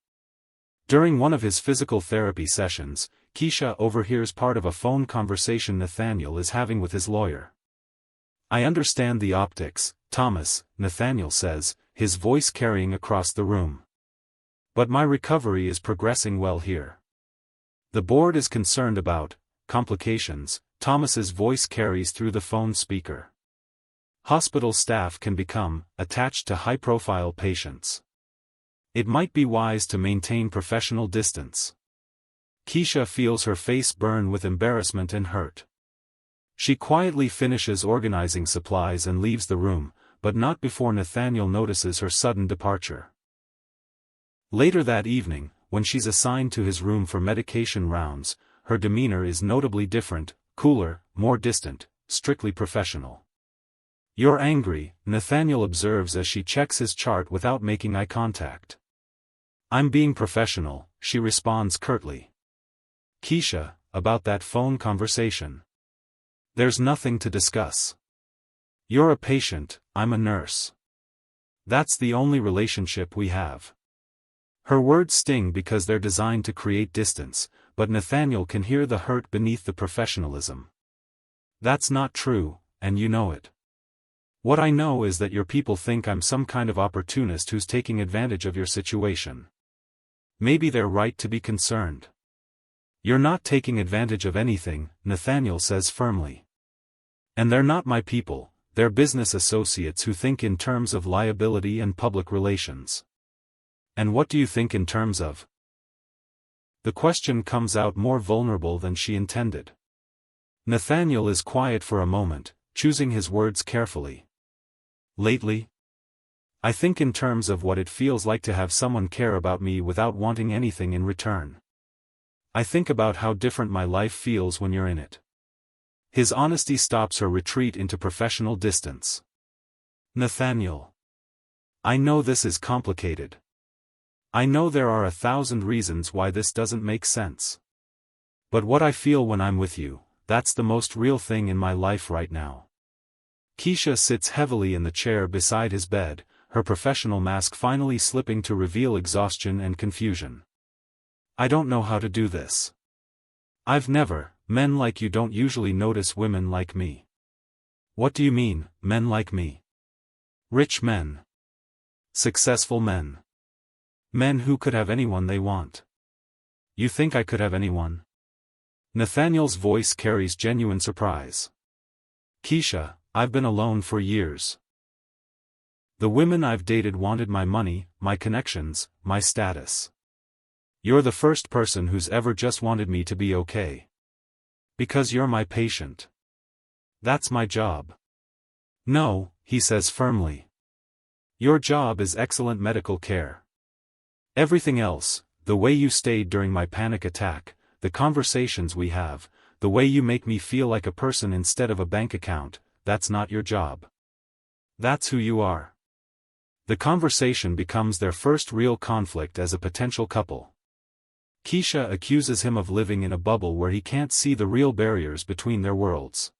During one of his physical therapy sessions, Keisha overhears part of a phone conversation Nathaniel is having with his lawyer. I understand the optics, Thomas, Nathaniel says, his voice carrying across the room. But my recovery is progressing well here. The board is concerned about complications, Thomas's voice carries through the phone speaker. Hospital staff can become attached to high-profile patients. It might be wise to maintain professional distance. Keisha feels her face burn with embarrassment and hurt. She quietly finishes organizing supplies and leaves the room, but not before Nathaniel notices her sudden departure. Later that evening, when she's assigned to his room for medication rounds, her demeanor is notably different, cooler, more distant, strictly professional. You're angry, Nathaniel observes as she checks his chart without making eye contact. I'm being professional, she responds curtly. Keisha, about that phone conversation. There's nothing to discuss. You're a patient, I'm a nurse. That's the only relationship we have. Her words sting because they're designed to create distance, but Nathaniel can hear the hurt beneath the professionalism. That's not true, and you know it. What I know is that your people think I'm some kind of opportunist who's taking advantage of your situation. Maybe they're right to be concerned. You're not taking advantage of anything, Nathaniel says firmly. And they're not my people, they're business associates who think in terms of liability and public relations. And what do you think in terms of? The question comes out more vulnerable than she intended. Nathaniel is quiet for a moment, choosing his words carefully. Lately? I think in terms of what it feels like to have someone care about me without wanting anything in return. I think about how different my life feels when you're in it. His honesty stops her retreat into professional distance. Nathaniel. I know this is complicated. I know there are 1,000 reasons why this doesn't make sense. But what I feel when I'm with you, that's the most real thing in my life right now. Keisha sits heavily in the chair beside his bed, her professional mask finally slipping to reveal exhaustion and confusion. I don't know how to do this. Men like you don't usually notice women like me. What do you mean, men like me? Rich men. Successful men. Men who could have anyone they want. You think I could have anyone? Nathaniel's voice carries genuine surprise. Keisha, I've been alone for years. The women I've dated wanted my money, my connections, my status. You're the first person who's ever just wanted me to be okay. Because you're my patient. That's my job. No, he says firmly. Your job is excellent medical care. Everything else, the way you stayed during my panic attack, the conversations we have, the way you make me feel like a person instead of a bank account, that's not your job. That's who you are. The conversation becomes their first real conflict as a potential couple. Keisha accuses him of living in a bubble where he can't see the real barriers between their worlds.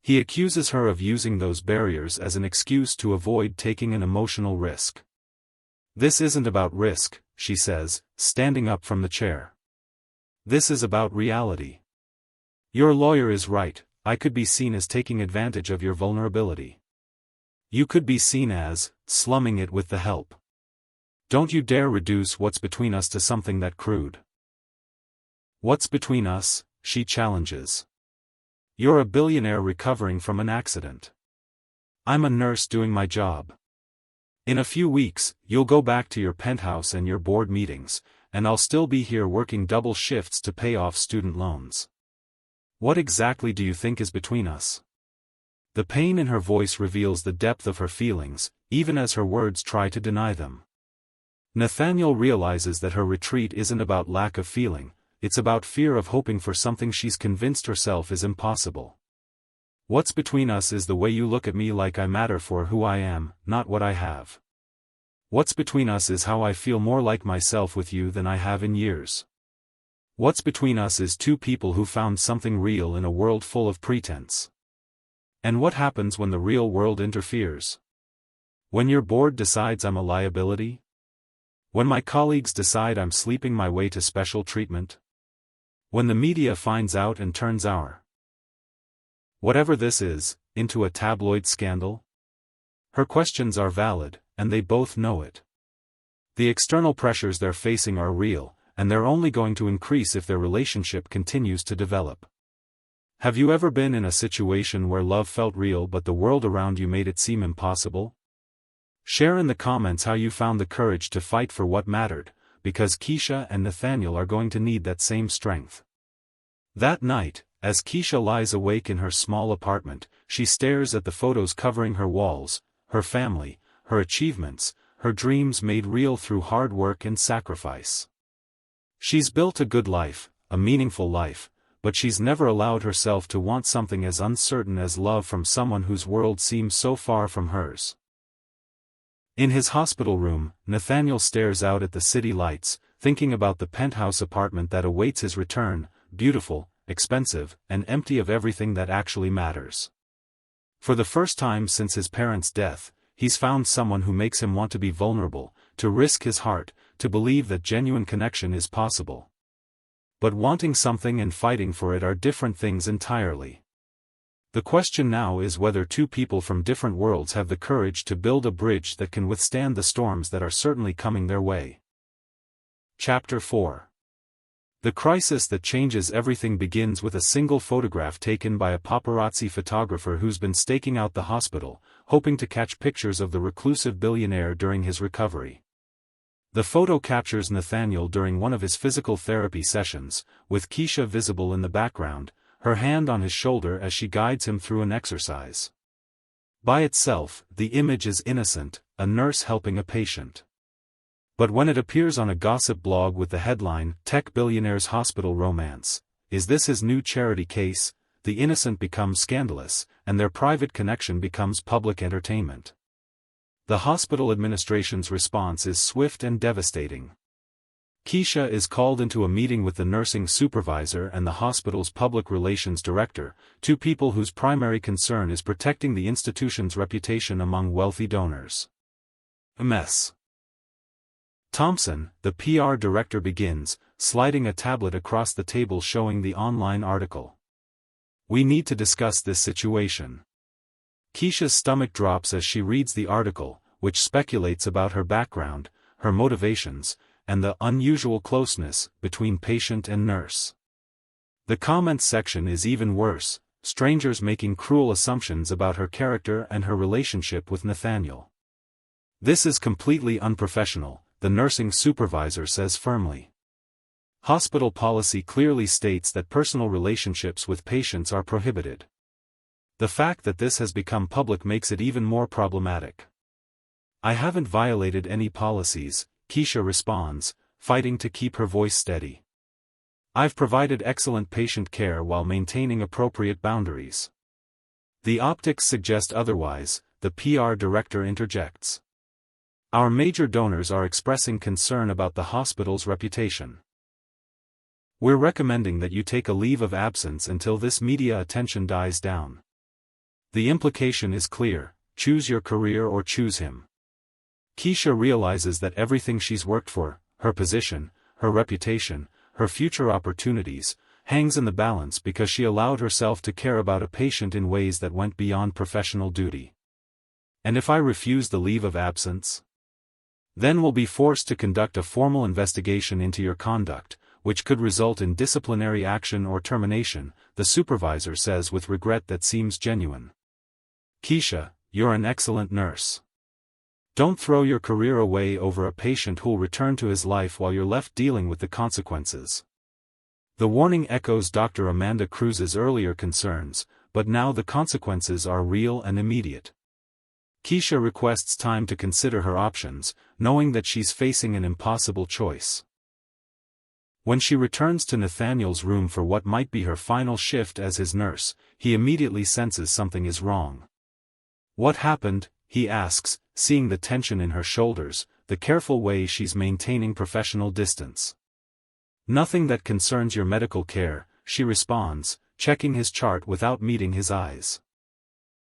He accuses her of using those barriers as an excuse to avoid taking an emotional risk. This isn't about risk, she says, standing up from the chair. This is about reality. Your lawyer is right, I could be seen as taking advantage of your vulnerability. You could be seen as, slumming it with the help. Don't you dare reduce what's between us to something that crude. What's between us, she challenges. You're a billionaire recovering from an accident. I'm a nurse doing my job. In a few weeks, you'll go back to your penthouse and your board meetings, and I'll still be here working double shifts to pay off student loans. What exactly do you think is between us? The pain in her voice reveals the depth of her feelings, even as her words try to deny them. Nathaniel realizes that her retreat isn't about lack of feeling, it's about fear of hoping for something she's convinced herself is impossible. What's between us is the way you look at me like I matter for who I am, not what I have. What's between us is how I feel more like myself with you than I have in years. What's between us is two people who found something real in a world full of pretense. And what happens when the real world interferes? When your board decides I'm a liability? When my colleagues decide I'm sleeping my way to special treatment? When the media finds out and turns our whatever this is, into a tabloid scandal? Her questions are valid, and they both know it. The external pressures they're facing are real, and they're only going to increase if their relationship continues to develop. Have you ever been in a situation where love felt real but the world around you made it seem impossible? Share in the comments how you found the courage to fight for what mattered, because Keisha and Nathaniel are going to need that same strength. That night, as Keisha lies awake in her small apartment, she stares at the photos covering her walls, her family, her achievements, her dreams made real through hard work and sacrifice. She's built a good life, a meaningful life, but she's never allowed herself to want something as uncertain as love from someone whose world seems so far from hers. In his hospital room, Nathaniel stares out at the city lights, thinking about the penthouse apartment that awaits his return, beautiful, expensive, and empty of everything that actually matters. For the first time since his parents' death, he's found someone who makes him want to be vulnerable, to risk his heart, to believe that genuine connection is possible. But wanting something and fighting for it are different things entirely. The question now is whether two people from different worlds have the courage to build a bridge that can withstand the storms that are certainly coming their way. Chapter 4. The crisis that changes everything begins with a single photograph taken by a paparazzi photographer who's been staking out the hospital, hoping to catch pictures of the reclusive billionaire during his recovery. The photo captures Nathaniel during one of his physical therapy sessions, with Keisha visible in the background, her hand on his shoulder as she guides him through an exercise. By itself, the image is innocent, a nurse helping a patient. But when it appears on a gossip blog with the headline, "Tech Billionaire's Hospital Romance," is this his new charity case? The innocent becomes scandalous, and their private connection becomes public entertainment. The hospital administration's response is swift and devastating. Keisha is called into a meeting with the nursing supervisor and the hospital's public relations director, two people whose primary concern is protecting the institution's reputation among wealthy donors. A mess. Thompson, the PR director, begins, sliding a tablet across the table showing the online article. "We need to discuss this situation." Keisha's stomach drops as she reads the article, which speculates about her background, her motivations, and the unusual closeness between patient and nurse. The comments section is even worse, strangers making cruel assumptions about her character and her relationship with Nathaniel. "This is completely unprofessional," the nursing supervisor says firmly. Hospital policy clearly states that personal relationships with patients are prohibited. The fact that this has become public makes it even more problematic. "I haven't violated any policies," Keisha responds, fighting to keep her voice steady. "I've provided excellent patient care while maintaining appropriate boundaries." The optics suggest otherwise, the PR director interjects. "Our major donors are expressing concern about the hospital's reputation. We're recommending that you take a leave of absence until this media attention dies down." The implication is clear: choose your career or choose him. Keisha realizes that everything she's worked for, her position, her reputation, her future opportunities, hangs in the balance because she allowed herself to care about a patient in ways that went beyond professional duty. "And if I refuse the leave of absence? Then we'll be forced to conduct a formal investigation into your conduct, which could result in disciplinary action or termination," the supervisor says with regret that seems genuine. "Keisha, you're an excellent nurse. Don't throw your career away over a patient who'll return to his life while you're left dealing with the consequences." The warning echoes Dr. Amanda Cruz's earlier concerns, but now the consequences are real and immediate. Keisha requests time to consider her options, knowing that she's facing an impossible choice. When she returns to Nathaniel's room for what might be her final shift as his nurse, he immediately senses something is wrong. "What happened?" he asks, seeing the tension in her shoulders, the careful way she's maintaining professional distance. "Nothing that concerns your medical care," she responds, checking his chart without meeting his eyes.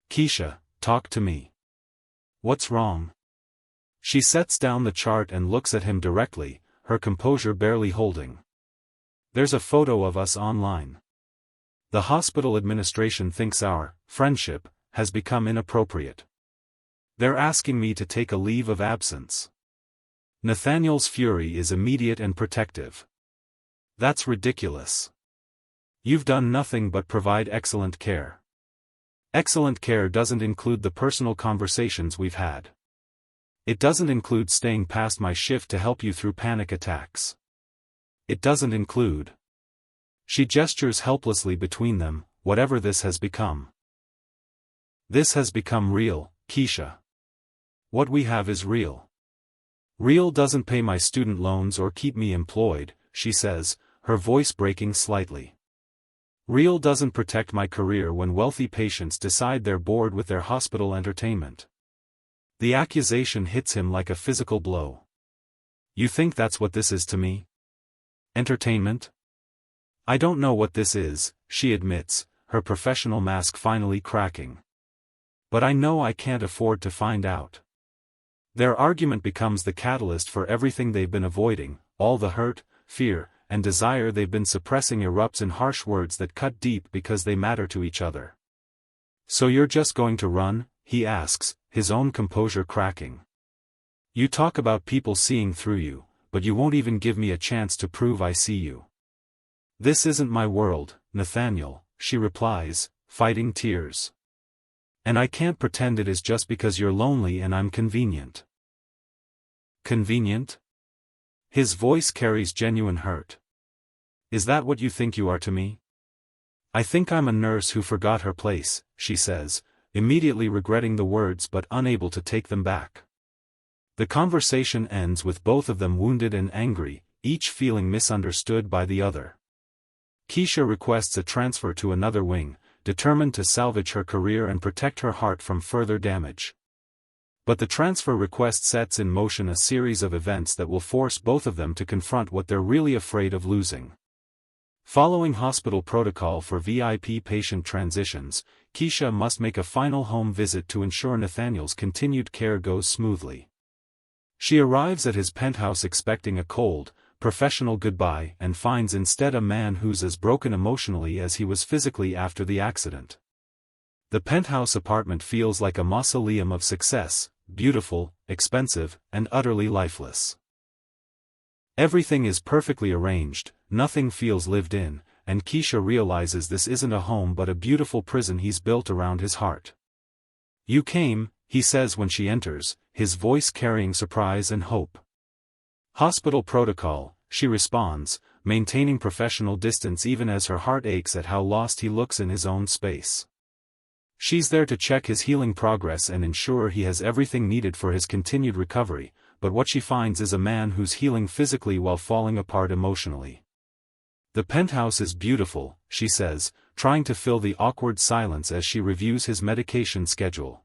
"Keisha, talk to me. What's wrong?" She sets down the chart and looks at him directly, her composure barely holding. "There's a photo of us online. The hospital administration thinks our friendship has become inappropriate. They're asking me to take a leave of absence." Nathaniel's fury is immediate and protective. "That's ridiculous. You've done nothing but provide excellent care. Excellent care doesn't include the personal conversations we've had. It doesn't include staying past my shift to help you through panic attacks. It doesn't include." She gestures helplessly between them, "whatever this has become. This has become real, Keisha. What we have is real. Real doesn't pay my student loans or keep me employed," she says, her voice breaking slightly. "Real doesn't protect my career when wealthy patients decide they're bored with their hospital entertainment." The accusation hits him like a physical blow. "You think that's what this is to me?" Entertainment? I don't know what this is, she admits, her professional mask finally cracking. But I know I can't afford to find out. Their argument becomes the catalyst for everything they've been avoiding, all the hurt, fear, and desire they've been suppressing erupts in harsh words that cut deep because they matter to each other. So you're just going to run? He asks, his own composure cracking. You talk about people seeing through you, but you won't even give me a chance to prove I see you. This isn't my world, Nathaniel, she replies, fighting tears. And I can't pretend it is just because you're lonely and I'm convenient. Convenient? His voice carries genuine hurt. Is that what you think you are to me? I think I'm a nurse who forgot her place, she says, immediately regretting the words but unable to take them back. The conversation ends with both of them wounded and angry, each feeling misunderstood by the other. Keisha requests a transfer to another wing, determined to salvage her career and protect her heart from further damage. But the transfer request sets in motion a series of events that will force both of them to confront what they're really afraid of losing. Following hospital protocol for VIP patient transitions, Keisha must make a final home visit to ensure Nathaniel's continued care goes smoothly. She arrives at his penthouse expecting a cold, professional goodbye and finds instead a man who's as broken emotionally as he was physically after the accident. The penthouse apartment feels like a mausoleum of success, beautiful, expensive, and utterly lifeless. Everything is perfectly arranged, nothing feels lived in, and Keisha realizes this isn't a home but a beautiful prison he's built around his heart. You came, he says when she enters, his voice carrying surprise and hope. Hospital protocol, she responds, maintaining professional distance even as her heart aches at how lost he looks in his own space. She's there to check his healing progress and ensure he has everything needed for his continued recovery, but what she finds is a man who's healing physically while falling apart emotionally. The penthouse is beautiful, she says, trying to fill the awkward silence as she reviews his medication schedule.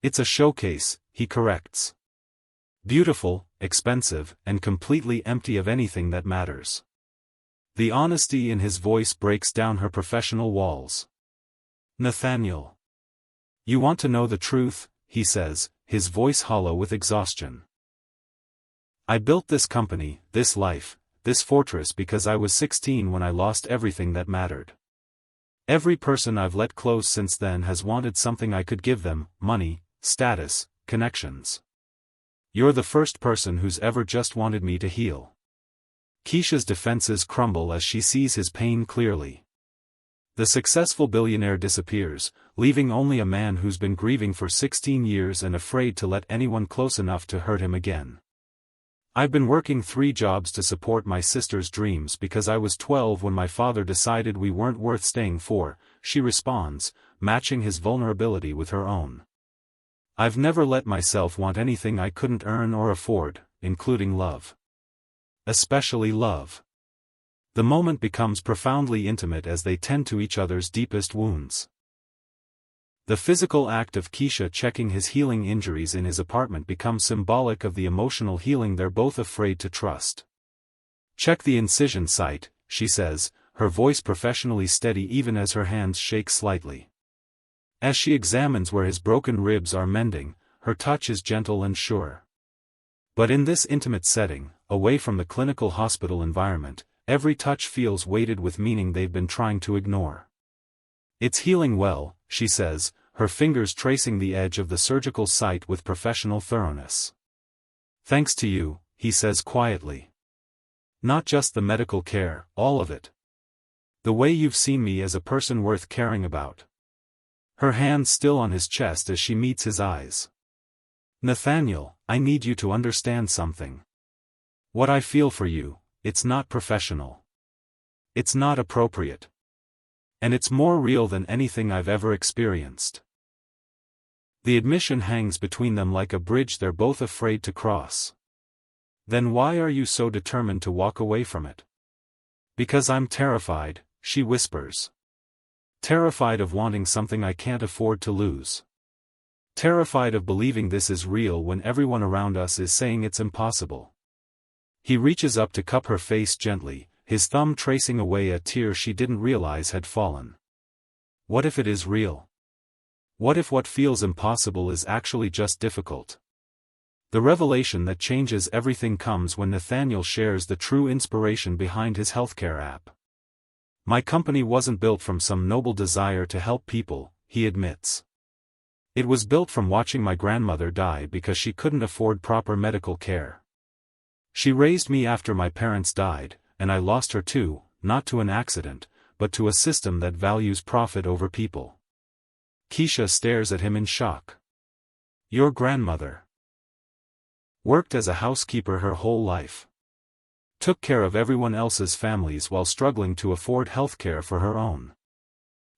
It's a showcase, he corrects. Beautiful, expensive, and completely empty of anything that matters. The honesty in his voice breaks down her professional walls. Nathaniel. You want to know the truth, he says, his voice hollow with exhaustion. I built this company, this life, this fortress because I was 16 when I lost everything that mattered. Every person I've let close since then has wanted something I could give them, money, status, connections. You're the first person who's ever just wanted me to heal. Keisha's defenses crumble as she sees his pain clearly. The successful billionaire disappears, leaving only a man who's been grieving for 16 years and afraid to let anyone close enough to hurt him again. I've been working 3 jobs to support my sister's dreams because I was 12 when my father decided we weren't worth staying for, she responds, matching his vulnerability with her own. I've never let myself want anything I couldn't earn or afford, including love. Especially love. The moment becomes profoundly intimate as they tend to each other's deepest wounds. The physical act of Keisha checking his healing injuries in his apartment becomes symbolic of the emotional healing they're both afraid to trust. Check the incision site, she says, her voice professionally steady even as her hands shake slightly. As she examines where his broken ribs are mending, her touch is gentle and sure. But in this intimate setting, away from the clinical hospital environment, every touch feels weighted with meaning they've been trying to ignore. It's healing well, she says, her fingers tracing the edge of the surgical site with professional thoroughness. Thanks to you, he says quietly. Not just the medical care, all of it. The way you've seen me as a person worth caring about. Her hands still on his chest as she meets his eyes. Nathaniel, I need you to understand something. What I feel for you, it's not professional. It's not appropriate. And it's more real than anything I've ever experienced. The admission hangs between them like a bridge they're both afraid to cross. Then why are you so determined to walk away from it? Because I'm terrified, she whispers. Terrified of wanting something I can't afford to lose. Terrified of believing this is real when everyone around us is saying it's impossible. He reaches up to cup her face gently, his thumb tracing away a tear she didn't realize had fallen. What if it is real? What if what feels impossible is actually just difficult? The revelation that changes everything comes when Nathaniel shares the true inspiration behind his healthcare app. My company wasn't built from some noble desire to help people, he admits. It was built from watching my grandmother die because she couldn't afford proper medical care. She raised me after my parents died, and I lost her too, not to an accident, but to a system that values profit over people. Keisha stares at him in shock. Your grandmother worked as a housekeeper her whole life. Took care of everyone else's families while struggling to afford healthcare for her own.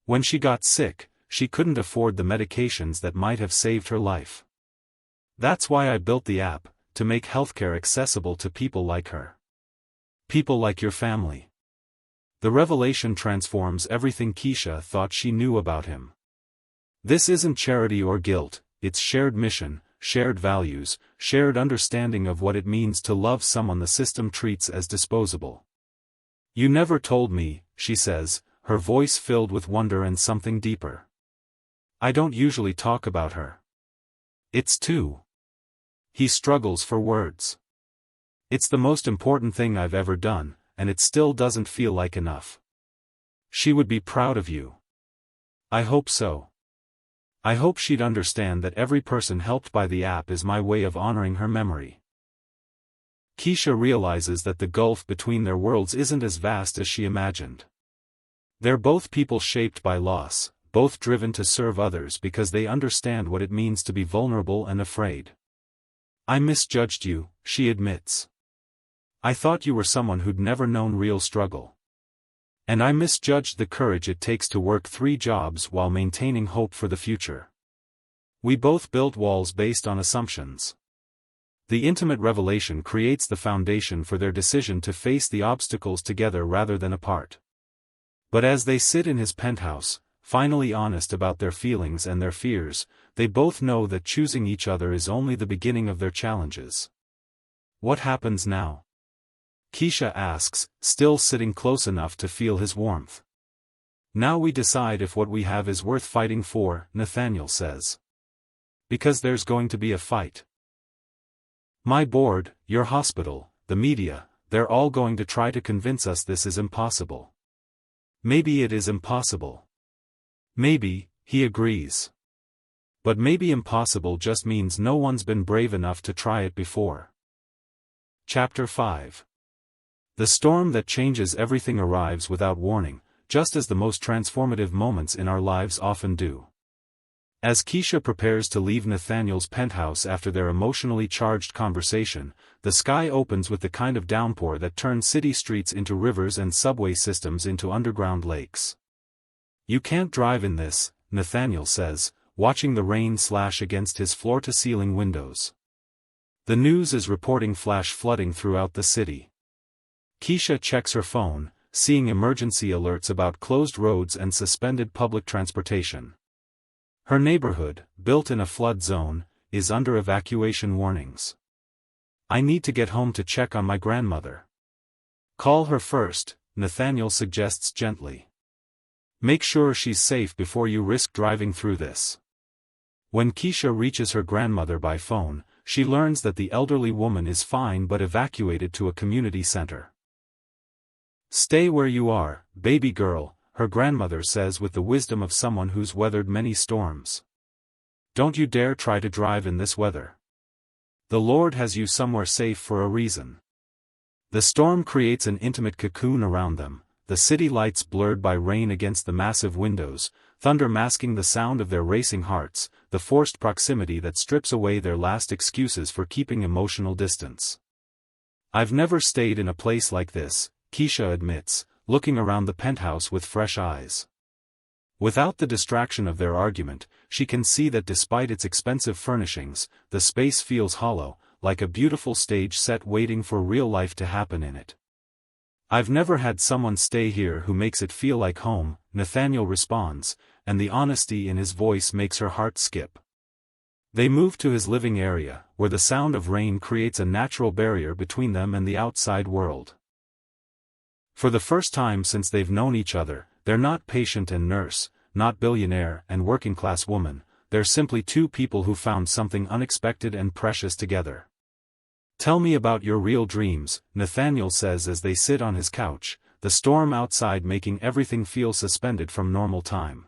When she got sick, she couldn't afford the medications that might have saved her life. That's why I built the app, to make healthcare accessible to people like her. People like your family. The revelation transforms everything Keisha thought she knew about him. This isn't charity or guilt, it's shared mission, shared values, shared understanding of what it means to love someone the system treats as disposable. You never told me, she says, her voice filled with wonder and something deeper. I don't usually talk about her. It's too. He struggles for words. It's the most important thing I've ever done, and it still doesn't feel like enough. She would be proud of you. I hope so. I hope she'd understand that every person helped by the app is my way of honoring her memory. Keisha realizes that the gulf between their worlds isn't as vast as she imagined. They're both people shaped by loss, both driven to serve others because they understand what it means to be vulnerable and afraid. I misjudged you, she admits. I thought you were someone who'd never known real struggle. And I misjudged the courage it takes to work 3 jobs while maintaining hope for the future. We both built walls based on assumptions. The intimate revelation creates the foundation for their decision to face the obstacles together rather than apart. But as they sit in his penthouse, finally honest about their feelings and their fears, they both know that choosing each other is only the beginning of their challenges. What happens now? Keisha asks, still sitting close enough to feel his warmth. Now we decide if what we have is worth fighting for, Nathaniel says. Because there's going to be a fight. My board, your hospital, the media, they're all going to try to convince us this is impossible. Maybe it is impossible. Maybe, he agrees. But maybe impossible just means no one's been brave enough to try it before. Chapter 5. The storm that changes everything arrives without warning, just as the most transformative moments in our lives often do. As Keisha prepares to leave Nathaniel's penthouse after their emotionally charged conversation, the sky opens with the kind of downpour that turns city streets into rivers and subway systems into underground lakes. You can't drive in this, Nathaniel says, watching the rain slash against his floor-to-ceiling windows. The news is reporting flash flooding throughout the city. Keisha checks her phone, seeing emergency alerts about closed roads and suspended public transportation. Her neighborhood, built in a flood zone, is under evacuation warnings. I need to get home to check on my grandmother. Call her first, Nathaniel suggests gently. Make sure she's safe before you risk driving through this. When Keisha reaches her grandmother by phone, she learns that the elderly woman is fine but evacuated to a community center. Stay where you are, baby girl, her grandmother says with the wisdom of someone who's weathered many storms. Don't you dare try to drive in this weather. The Lord has you somewhere safe for a reason. The storm creates an intimate cocoon around them, the city lights blurred by rain against the massive windows, thunder masking the sound of their racing hearts, the forced proximity that strips away their last excuses for keeping emotional distance. I've never stayed in a place like this, Keisha admits, looking around the penthouse with fresh eyes. Without the distraction of their argument, she can see that despite its expensive furnishings, the space feels hollow, like a beautiful stage set waiting for real life to happen in it. I've never had someone stay here who makes it feel like home, Nathaniel responds, and the honesty in his voice makes her heart skip. They move to his living area, where the sound of rain creates a natural barrier between them and the outside world. For the first time since they've known each other, they're not patient and nurse, not billionaire and working-class woman, they're simply two people who found something unexpected and precious together. "Tell me about your real dreams," Nathaniel says as they sit on his couch, the storm outside making everything feel suspended from normal time.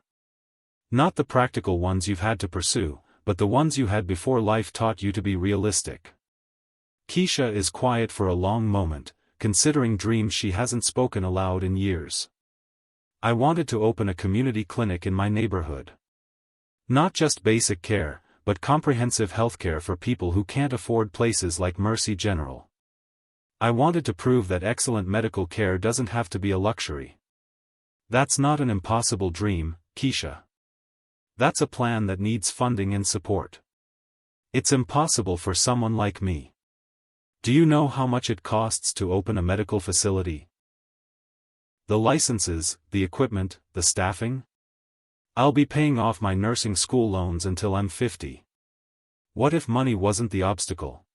"Not the practical ones you've had to pursue, but the ones you had before life taught you to be realistic." Keisha is quiet for a long moment, considering dreams she hasn't spoken aloud in years. "I wanted to open a community clinic in my neighborhood. Not just basic care, but comprehensive healthcare for people who can't afford places like Mercy General. I wanted to prove that excellent medical care doesn't have to be a luxury." "That's not an impossible dream, Keisha. That's a plan that needs funding and support. It's impossible for someone like me. Do you know how much it costs to open a medical facility? The licenses, the equipment, the staffing? I'll be paying off my nursing school loans until I'm 50. What if money wasn't the obstacle?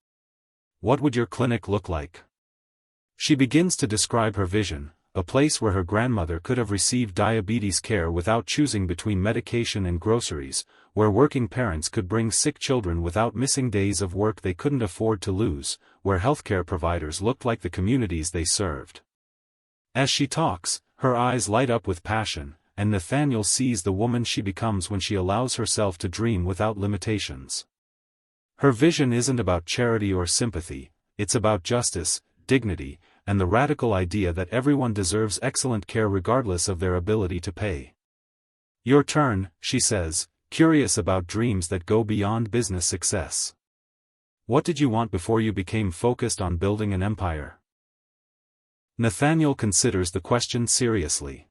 What would your clinic look like?" She begins to describe her vision, a place where her grandmother could have received diabetes care without choosing between medication and groceries, where working parents could bring sick children without missing days of work they couldn't afford to lose, where healthcare providers looked like the communities they served. As she talks, her eyes light up with passion, and Nathaniel sees the woman she becomes when she allows herself to dream without limitations. Her vision isn't about charity or sympathy, it's about justice, dignity, and the radical idea that everyone deserves excellent care regardless of their ability to pay. "Your turn," she says, curious about dreams that go beyond business success. "What did you want before you became focused on building an empire?" Nathaniel considers the question seriously.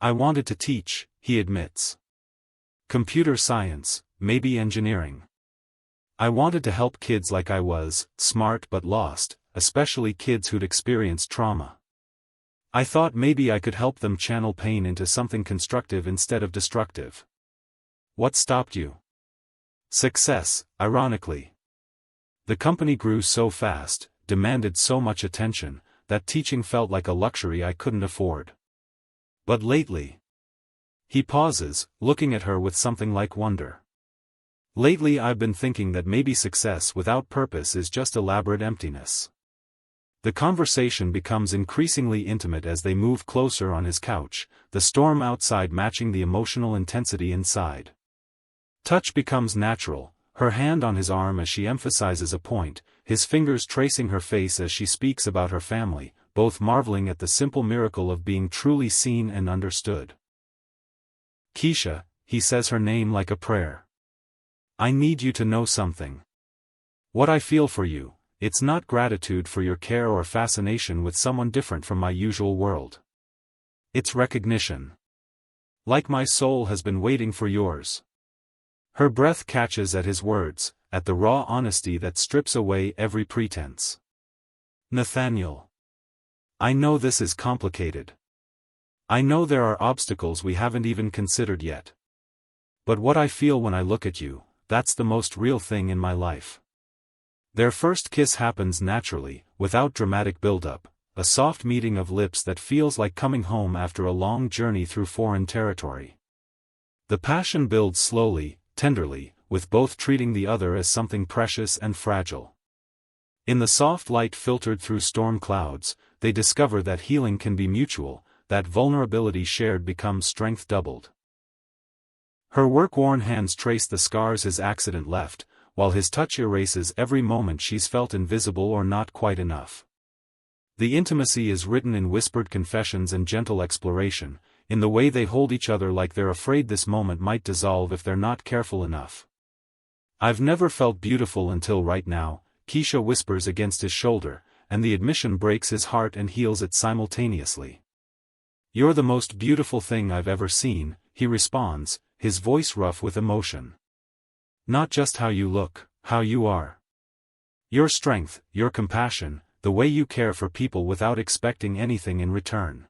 "I wanted to teach," he admits. "Computer science, maybe engineering. I wanted to help kids like I was, smart but lost, especially kids who'd experienced trauma. I thought maybe I could help them channel pain into something constructive instead of destructive." "What stopped you?" "Success, ironically. The company grew so fast, demanded so much attention, that teaching felt like a luxury I couldn't afford. But lately..." He pauses, looking at her with something like wonder. "Lately I've been thinking that maybe success without purpose is just elaborate emptiness." The conversation becomes increasingly intimate as they move closer on his couch, the storm outside matching the emotional intensity inside. Touch becomes natural, her hand on his arm as she emphasizes a point, his fingers tracing her face as she speaks about her family, both marveling at the simple miracle of being truly seen and understood. "Keisha," he says her name like a prayer. "I need you to know something. What I feel for you, it's not gratitude for your care or fascination with someone different from my usual world. It's recognition. Like my soul has been waiting for yours." Her breath catches at his words, at the raw honesty that strips away every pretense. "Nathaniel. I know this is complicated. I know there are obstacles we haven't even considered yet. But what I feel when I look at you, that's the most real thing in my life." Their first kiss happens naturally, without dramatic build-up, a soft meeting of lips that feels like coming home after a long journey through foreign territory. The passion builds slowly, tenderly, with both treating the other as something precious and fragile. In the soft light filtered through storm clouds, they discover that healing can be mutual, that vulnerability shared becomes strength doubled. Her work-worn hands trace the scars his accident left, while his touch erases every moment she's felt invisible or not quite enough. The intimacy is written in whispered confessions and gentle exploration, in the way they hold each other like they're afraid this moment might dissolve if they're not careful enough. "I've never felt beautiful until right now," Keisha whispers against his shoulder, and the admission breaks his heart and heals it simultaneously. "You're the most beautiful thing I've ever seen," he responds, his voice rough with emotion. "Not just how you look, how you are. Your strength, your compassion, the way you care for people without expecting anything in return."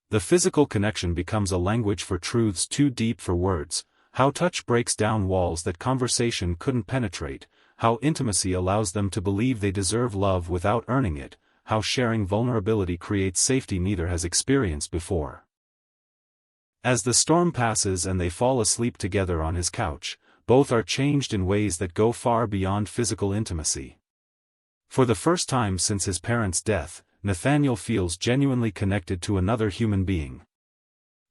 The physical connection becomes a language for truths too deep for words, how touch breaks down walls that conversation couldn't penetrate, how intimacy allows them to believe they deserve love without earning it, how sharing vulnerability creates safety neither has experienced before. As the storm passes and they fall asleep together on his couch, both are changed in ways that go far beyond physical intimacy. For the first time since his parents' death, Nathaniel feels genuinely connected to another human being.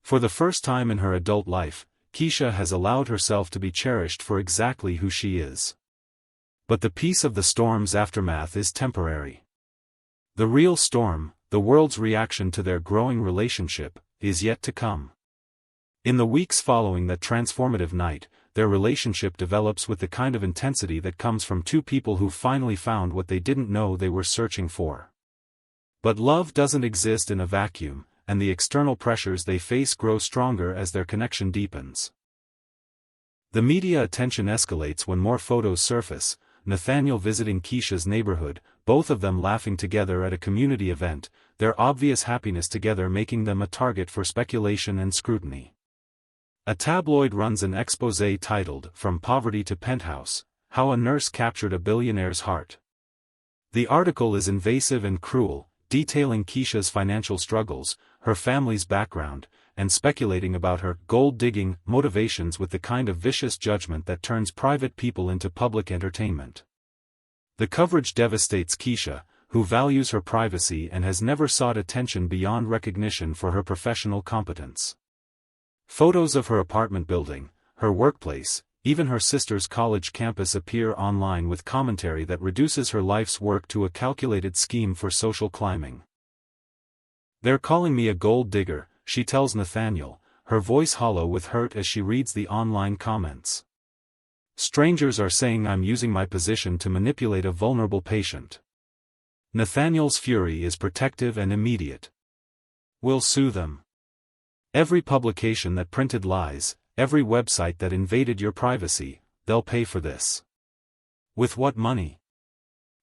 For the first time in her adult life, Keisha has allowed herself to be cherished for exactly who she is. But the peace of the storm's aftermath is temporary. The real storm, the world's reaction to their growing relationship, is yet to come. In the weeks following that transformative night, their relationship develops with the kind of intensity that comes from two people who finally found what they didn't know they were searching for. But love doesn't exist in a vacuum, and the external pressures they face grow stronger as their connection deepens. The media attention escalates when more photos surface, Nathaniel visiting Keisha's neighborhood, both of them laughing together at a community event, their obvious happiness together making them a target for speculation and scrutiny. A tabloid runs an exposé titled, "From Poverty to Penthouse: How a Nurse Captured a Billionaire's Heart." The article is invasive and cruel, detailing Keisha's financial struggles, her family's background, and speculating about her gold-digging motivations with the kind of vicious judgment that turns private people into public entertainment. The coverage devastates Keisha, who values her privacy and has never sought attention beyond recognition for her professional competence. Photos of her apartment building, her workplace, even her sister's college campus appear online with commentary that reduces her life's work to a calculated scheme for social climbing. "They're calling me a gold digger," she tells Nathaniel, her voice hollow with hurt as she reads the online comments. "Strangers are saying I'm using my position to manipulate a vulnerable patient." Nathaniel's fury is protective and immediate. "We'll sue them. Every publication that printed lies, every website that invaded your privacy, they'll pay for this." "With what money?"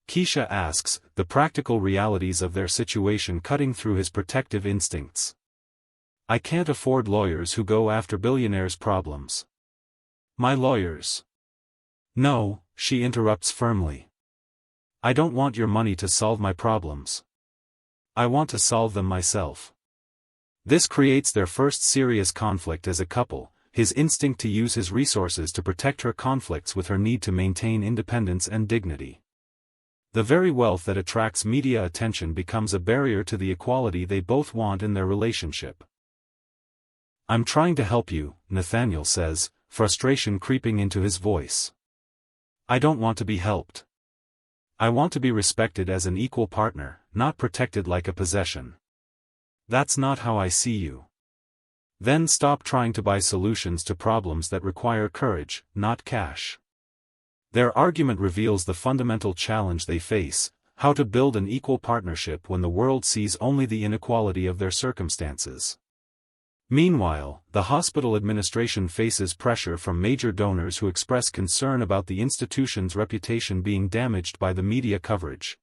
Keisha asks, the practical realities of their situation cutting through his protective instincts. "I can't afford lawyers who go after billionaires' problems." "My lawyers." "No," she interrupts firmly. "I don't want your money to solve my problems. I want to solve them myself." This creates their first serious conflict as a couple, his instinct to use his resources to protect her conflicts with her need to maintain independence and dignity. The very wealth that attracts media attention becomes a barrier to the equality they both want in their relationship. "I'm trying to help you," Nathaniel says, frustration creeping into his voice. "I don't want to be helped. I want to be respected as an equal partner, not protected like a possession." "That's not how I see you." "Then stop trying to buy solutions to problems that require courage, not cash." Their argument reveals the fundamental challenge they face: how to build an equal partnership when the world sees only the inequality of their circumstances. Meanwhile, the hospital administration faces pressure from major donors who express concern about the institution's reputation being damaged by the media coverage.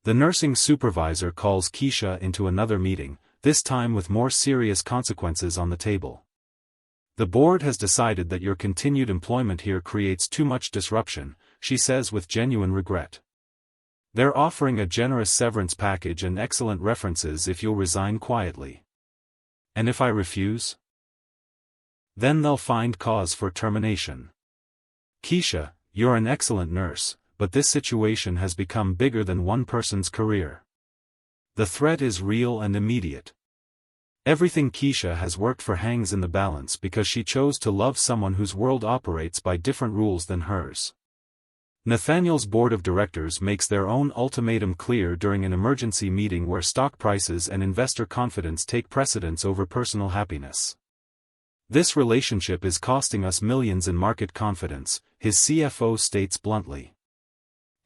The nursing supervisor calls Keisha into another meeting, this time with more serious consequences on the table. "The board has decided that your continued employment here creates too much disruption," she says with genuine regret. "They're offering a generous severance package and excellent references if you'll resign quietly." "And if I refuse?" "Then they'll find cause for termination." "Keisha, you're an excellent nurse, but this situation has become bigger than one person's career. The threat is real and immediate. Everything Keisha has worked for hangs in the balance because she chose to love someone whose world operates by different rules than hers." Nathaniel's board of directors makes their own ultimatum clear during an emergency meeting where stock prices and investor confidence take precedence over personal happiness. "This relationship is costing us millions in market confidence," his CFO states bluntly.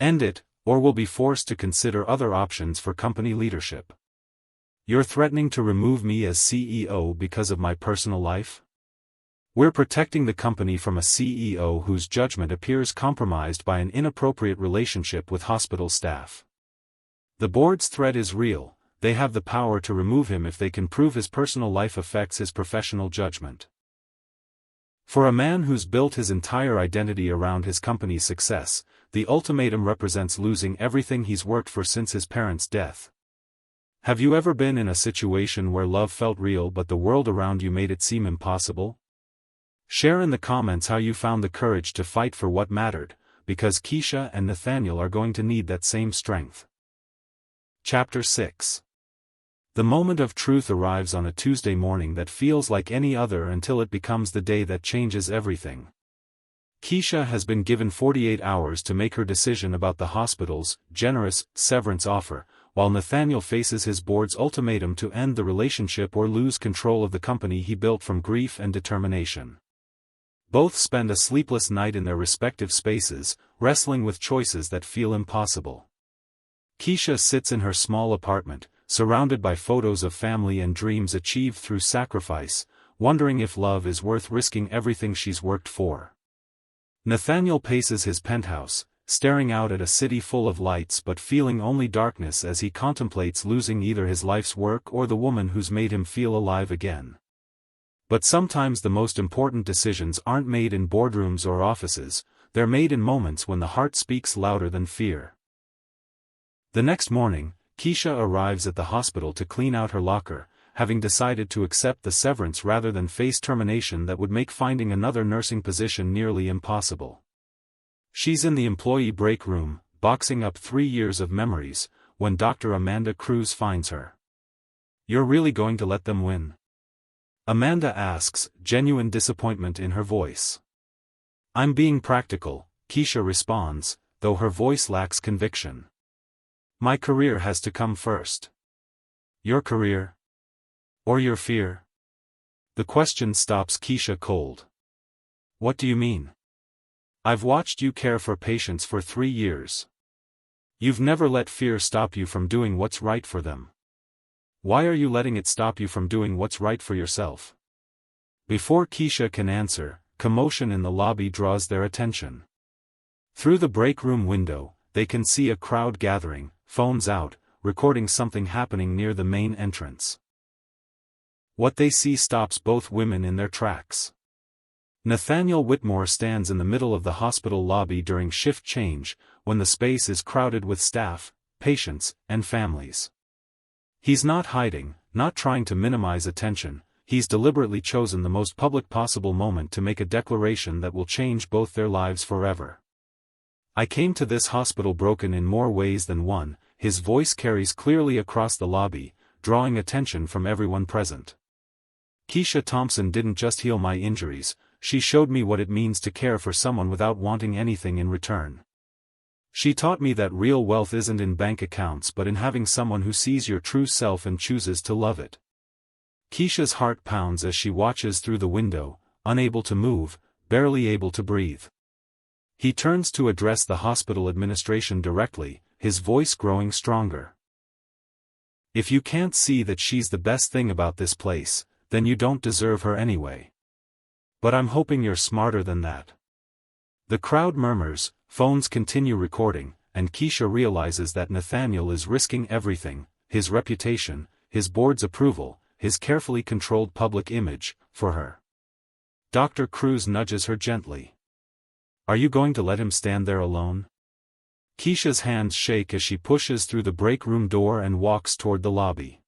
"End it, or we'll be forced to consider other options for company leadership." "You're threatening to remove me as CEO because of my personal life?" "We're protecting the company from a CEO whose judgment appears compromised by an inappropriate relationship with hospital staff. The board's threat is real, they have the power to remove him if they can prove his personal life affects his professional judgment." For a man who's built his entire identity around his company's success, the ultimatum represents losing everything he's worked for since his parents' death. Have you ever been in a situation where love felt real but the world around you made it seem impossible? Share in the comments how you found the courage to fight for what mattered, because Keisha and Nathaniel are going to need that same strength. Chapter 6. The moment of truth arrives on a Tuesday morning that feels like any other until it becomes the day that changes everything. Keisha has been given 48 hours to make her decision about the hospital's generous severance offer, while Nathaniel faces his board's ultimatum to end the relationship or lose control of the company he built from grief and determination. Both spend a sleepless night in their respective spaces, wrestling with choices that feel impossible. Keisha sits in her small apartment, surrounded by photos of family and dreams achieved through sacrifice, wondering if love is worth risking everything she's worked for. Nathaniel paces his penthouse, staring out at a city full of lights but feeling only darkness as he contemplates losing either his life's work or the woman who's made him feel alive again. But sometimes the most important decisions aren't made in boardrooms or offices, they're made in moments when the heart speaks louder than fear. The next morning, Keisha arrives at the hospital to clean out her locker, having decided to accept the severance rather than face termination that would make finding another nursing position nearly impossible. She's in the employee break room, boxing up 3 years of memories, when Dr. Amanda Cruz finds her. "You're really going to let them win?" Amanda asks, genuine disappointment in her voice. "I'm being practical," Keisha responds, though her voice lacks conviction. "My career has to come first." "Your career? Or your fear?" The question stops Keisha cold. "What do you mean? I've watched you care for patients for 3 years. You've never let fear stop you from doing what's right for them. Why are you letting it stop you from doing what's right for yourself?" Before Keisha can answer, commotion in the lobby draws their attention. Through the break room window, they can see a crowd gathering, phones out, recording something happening near the main entrance. What they see stops both women in their tracks. Nathaniel Whitmore stands in the middle of the hospital lobby during shift change, when the space is crowded with staff, patients, and families. He's not hiding, not trying to minimize attention, he's deliberately chosen the most public possible moment to make a declaration that will change both their lives forever. "I came to this hospital broken in more ways than one," his voice carries clearly across the lobby, drawing attention from everyone present. "Keisha Thompson didn't just heal my injuries, she showed me what it means to care for someone without wanting anything in return. She taught me that real wealth isn't in bank accounts but in having someone who sees your true self and chooses to love it." Keisha's heart pounds as she watches through the window, unable to move, barely able to breathe. He turns to address the hospital administration directly, his voice growing stronger. "If you can't see that she's the best thing about this place, then you don't deserve her anyway. But I'm hoping you're smarter than that." The crowd murmurs, phones continue recording, and Keisha realizes that Nathaniel is risking everything, his reputation, his board's approval, his carefully controlled public image, for her. Dr. Cruz nudges her gently. "Are you going to let him stand there alone?" Keisha's hands shake as she pushes through the break room door and walks toward the lobby.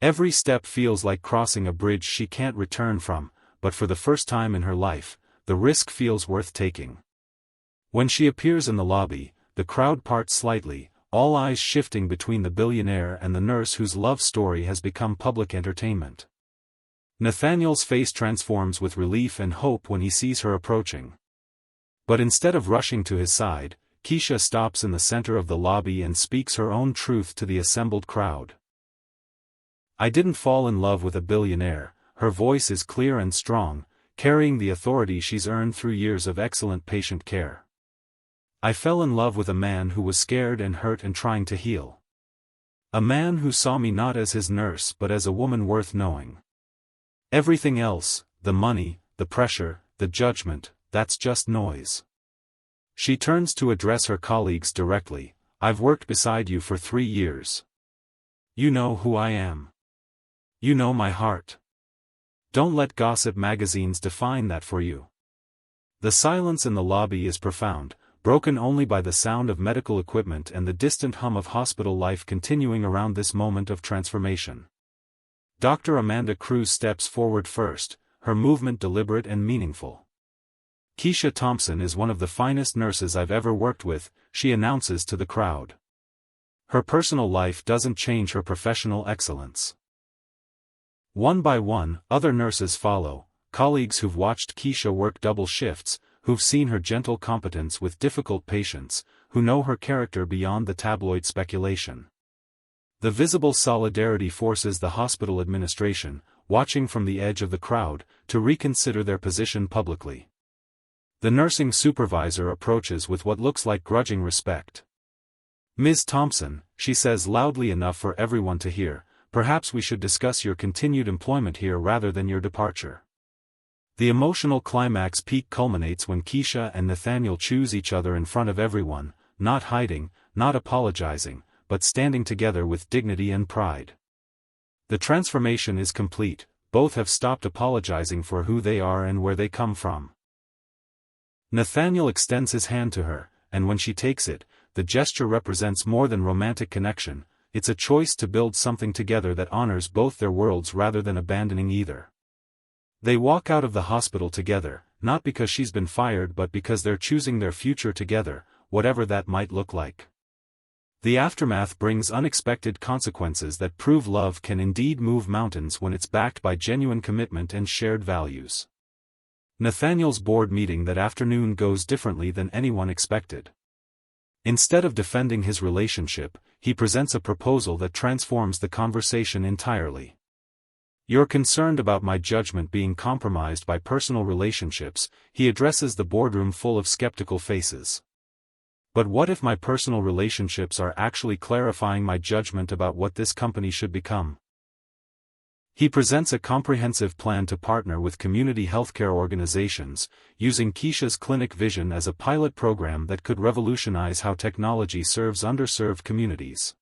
Every step feels like crossing a bridge she can't return from, but for the first time in her life, the risk feels worth taking. When she appears in the lobby, the crowd parts slightly, all eyes shifting between the billionaire and the nurse whose love story has become public entertainment. Nathaniel's face transforms with relief and hope when he sees her approaching. But instead of rushing to his side, Keisha stops in the center of the lobby and speaks her own truth to the assembled crowd. "I didn't fall in love with a billionaire," her voice is clear and strong, carrying the authority she's earned through years of excellent patient care. "I fell in love with a man who was scared and hurt and trying to heal. A man who saw me not as his nurse but as a woman worth knowing. Everything else, the money, the pressure, the judgment, that's just noise." She turns to address her colleagues directly. "I've worked beside you for 3 years. You know who I am. You know my heart. Don't let gossip magazines define that for you. The silence in the lobby is profound, broken only by the sound of medical equipment and the distant hum of hospital life continuing around this moment of transformation. Dr. Amanda Cruz steps forward first, her movement deliberate and meaningful. "Keisha Thompson is one of the finest nurses I've ever worked with," she announces to the crowd. Her personal life doesn't change her professional excellence. One by one, other nurses follow, colleagues who've watched Keisha work double shifts, who've seen her gentle competence with difficult patients, who know her character beyond the tabloid speculation. The visible solidarity forces the hospital administration, watching from the edge of the crowd, to reconsider their position publicly. The nursing supervisor approaches with what looks like grudging respect. "Ms. Thompson," she says loudly enough for everyone to hear, "perhaps we should discuss your continued employment here rather than your departure." The emotional climax peak culminates when Keisha and Nathaniel choose each other in front of everyone, not hiding, not apologizing, but standing together with dignity and pride. The transformation is complete, both have stopped apologizing for who they are and where they come from. Nathaniel extends his hand to her, and when she takes it, the gesture represents more than romantic connection, it's a choice to build something together that honors both their worlds rather than abandoning either. They walk out of the hospital together, not because she's been fired but because they're choosing their future together, whatever that might look like. The aftermath brings unexpected consequences that prove love can indeed move mountains when it's backed by genuine commitment and shared values. Nathaniel's board meeting that afternoon goes differently than anyone expected. Instead of defending his relationship, he presents a proposal that transforms the conversation entirely. "You're concerned about my judgment being compromised by personal relationships," he addresses the boardroom full of skeptical faces. "But what if my personal relationships are actually clarifying my judgment about what this company should become?" He presents a comprehensive plan to partner with community healthcare organizations, using Keisha's clinic vision as a pilot program that could revolutionize how technology serves underserved communities.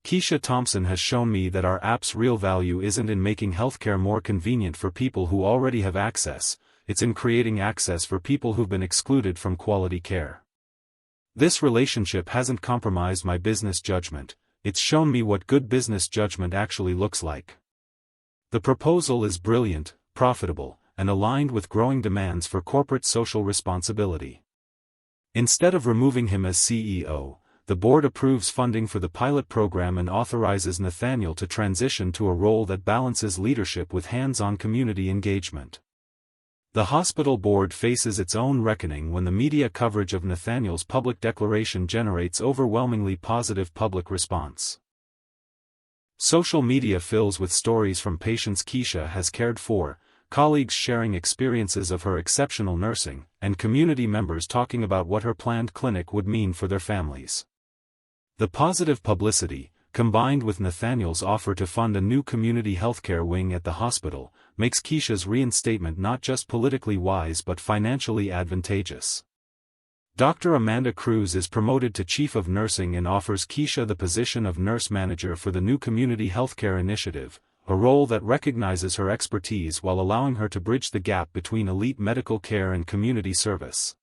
"Keisha Thompson has shown me that our app's real value isn't in making healthcare more convenient for people who already have access, it's in creating access for people who've been excluded from quality care. This relationship hasn't compromised my business judgment, it's shown me what good business judgment actually looks like." The proposal is brilliant, profitable, and aligned with growing demands for corporate social responsibility. Instead of removing him as CEO, the board approves funding for the pilot program and authorizes Nathaniel to transition to a role that balances leadership with hands-on community engagement. The hospital board faces its own reckoning when the media coverage of Nathaniel's public declaration generates overwhelmingly positive public response. Social media fills with stories from patients Keisha has cared for, colleagues sharing experiences of her exceptional nursing, and community members talking about what her planned clinic would mean for their families. The positive publicity, combined with Nathaniel's offer to fund a new community healthcare wing at the hospital, makes Keisha's reinstatement not just politically wise but financially advantageous. Dr. Amanda Cruz is promoted to Chief of Nursing and offers Keisha the position of Nurse Manager for the new Community Healthcare Initiative, a role that recognizes her expertise while allowing her to bridge the gap between elite medical care and community service.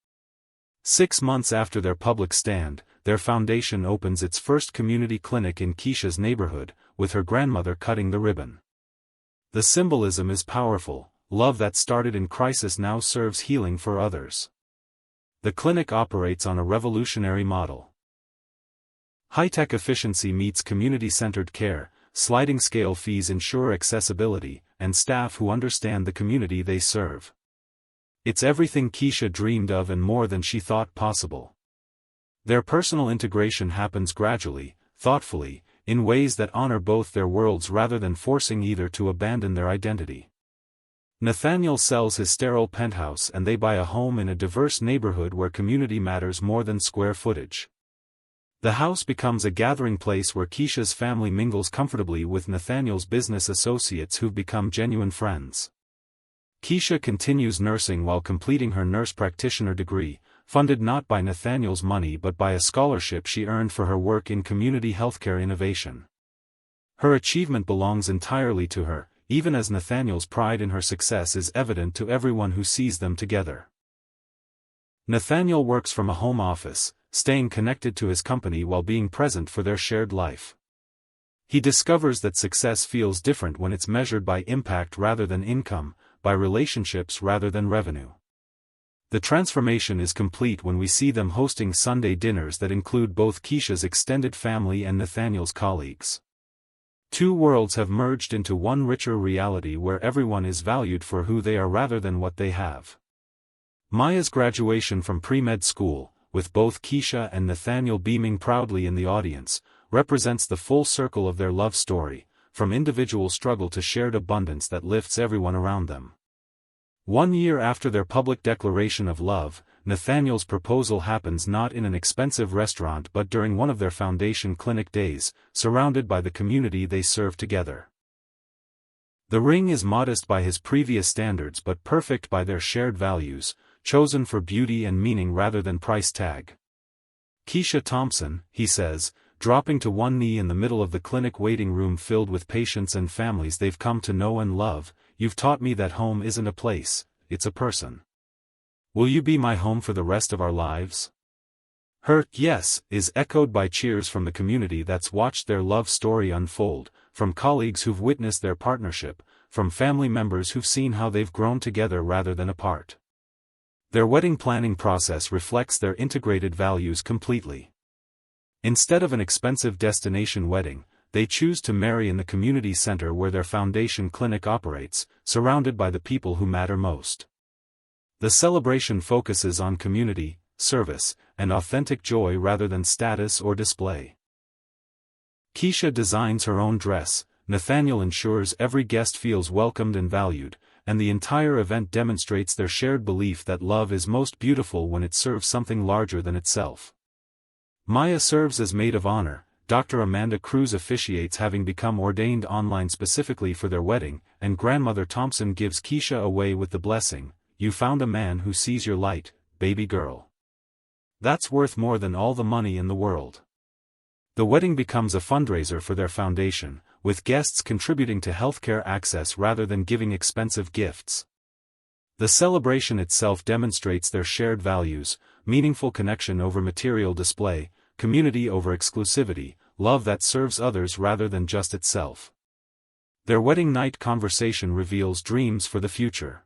6 months after their public stand, their foundation opens its first community clinic in Keisha's neighborhood, with her grandmother cutting the ribbon. The symbolism is powerful, love that started in crisis now serves healing for others. The clinic operates on a revolutionary model. High-tech efficiency meets community-centered care, sliding scale fees ensure accessibility, and staff who understand the community they serve. It's everything Keisha dreamed of and more than she thought possible. Their personal integration happens gradually, thoughtfully, in ways that honor both their worlds rather than forcing either to abandon their identity. Nathaniel sells his sterile penthouse and they buy a home in a diverse neighborhood where community matters more than square footage. The house becomes a gathering place where Keisha's family mingles comfortably with Nathaniel's business associates who've become genuine friends. Keisha continues nursing while completing her nurse practitioner degree, funded not by Nathaniel's money but by a scholarship she earned for her work in community healthcare innovation. Her achievement belongs entirely to her, even as Nathaniel's pride in her success is evident to everyone who sees them together. Nathaniel works from a home office, staying connected to his company while being present for their shared life. He discovers that success feels different when it's measured by impact rather than income, by relationships rather than revenue. The transformation is complete when we see them hosting Sunday dinners that include both Keisha's extended family and Nathaniel's colleagues. Two worlds have merged into one richer reality where everyone is valued for who they are rather than what they have. Maya's graduation from pre-med school, with both Keisha and Nathaniel beaming proudly in the audience, represents the full circle of their love story, from individual struggle to shared abundance that lifts everyone around them. 1 year after their public declaration of love, Nathaniel's proposal happens not in an expensive restaurant but during one of their foundation clinic days, surrounded by the community they serve together. The ring is modest by his previous standards but perfect by their shared values, chosen for beauty and meaning rather than price tag. "Keisha Thompson," he says, dropping to one knee in the middle of the clinic waiting room filled with patients and families they've come to know and love, "you've taught me that home isn't a place, it's a person. Will you be my home for the rest of our lives?" Her "yes" is echoed by cheers from the community that's watched their love story unfold, from colleagues who've witnessed their partnership, from family members who've seen how they've grown together rather than apart. Their wedding planning process reflects their integrated values completely. Instead of an expensive destination wedding, they choose to marry in the community center where their foundation clinic operates, surrounded by the people who matter most. The celebration focuses on community, service, and authentic joy rather than status or display. Keisha designs her own dress, Nathaniel ensures every guest feels welcomed and valued, and the entire event demonstrates their shared belief that love is most beautiful when it serves something larger than itself. Maya serves as maid of honor, Dr. Amanda Cruz officiates having become ordained online specifically for their wedding, and Grandmother Thompson gives Keisha away with the blessing, "You found a man who sees your light, baby girl. That's worth more than all the money in the world." The wedding becomes a fundraiser for their foundation, with guests contributing to healthcare access rather than giving expensive gifts. The celebration itself demonstrates their shared values, meaningful connection over material display, community over exclusivity, love that serves others rather than just itself. Their wedding night conversation reveals dreams for the future.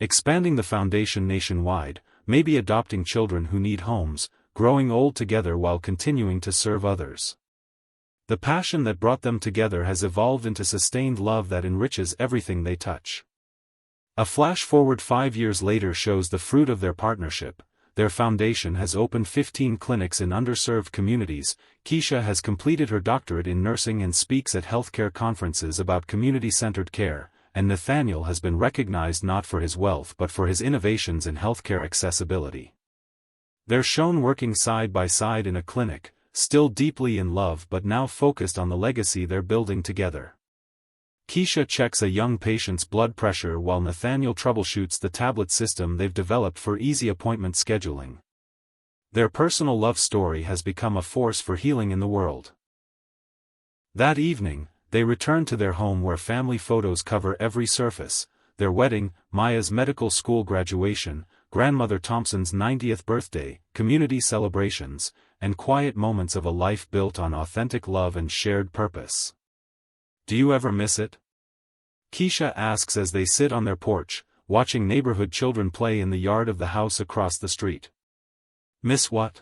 Expanding the foundation nationwide, maybe adopting children who need homes, growing old together while continuing to serve others. The passion that brought them together has evolved into sustained love that enriches everything they touch. A flash forward 5 years later shows the fruit of their partnership. Their foundation has opened 15 clinics in underserved communities, Keisha has completed her doctorate in nursing and speaks at healthcare conferences about community-centered care, and Nathaniel has been recognized not for his wealth but for his innovations in healthcare accessibility. They're shown working side by side in a clinic, still deeply in love but now focused on the legacy they're building together. Keisha checks a young patient's blood pressure while Nathaniel troubleshoots the tablet system they've developed for easy appointment scheduling. Their personal love story has become a force for healing in the world. That evening, they return to their home where family photos cover every surface: their wedding, Maya's medical school graduation, Grandmother Thompson's 90th birthday, community celebrations, and quiet moments of a life built on authentic love and shared purpose. "Do you ever miss it?" Keisha asks as they sit on their porch, watching neighborhood children play in the yard of the house across the street. "Miss what?"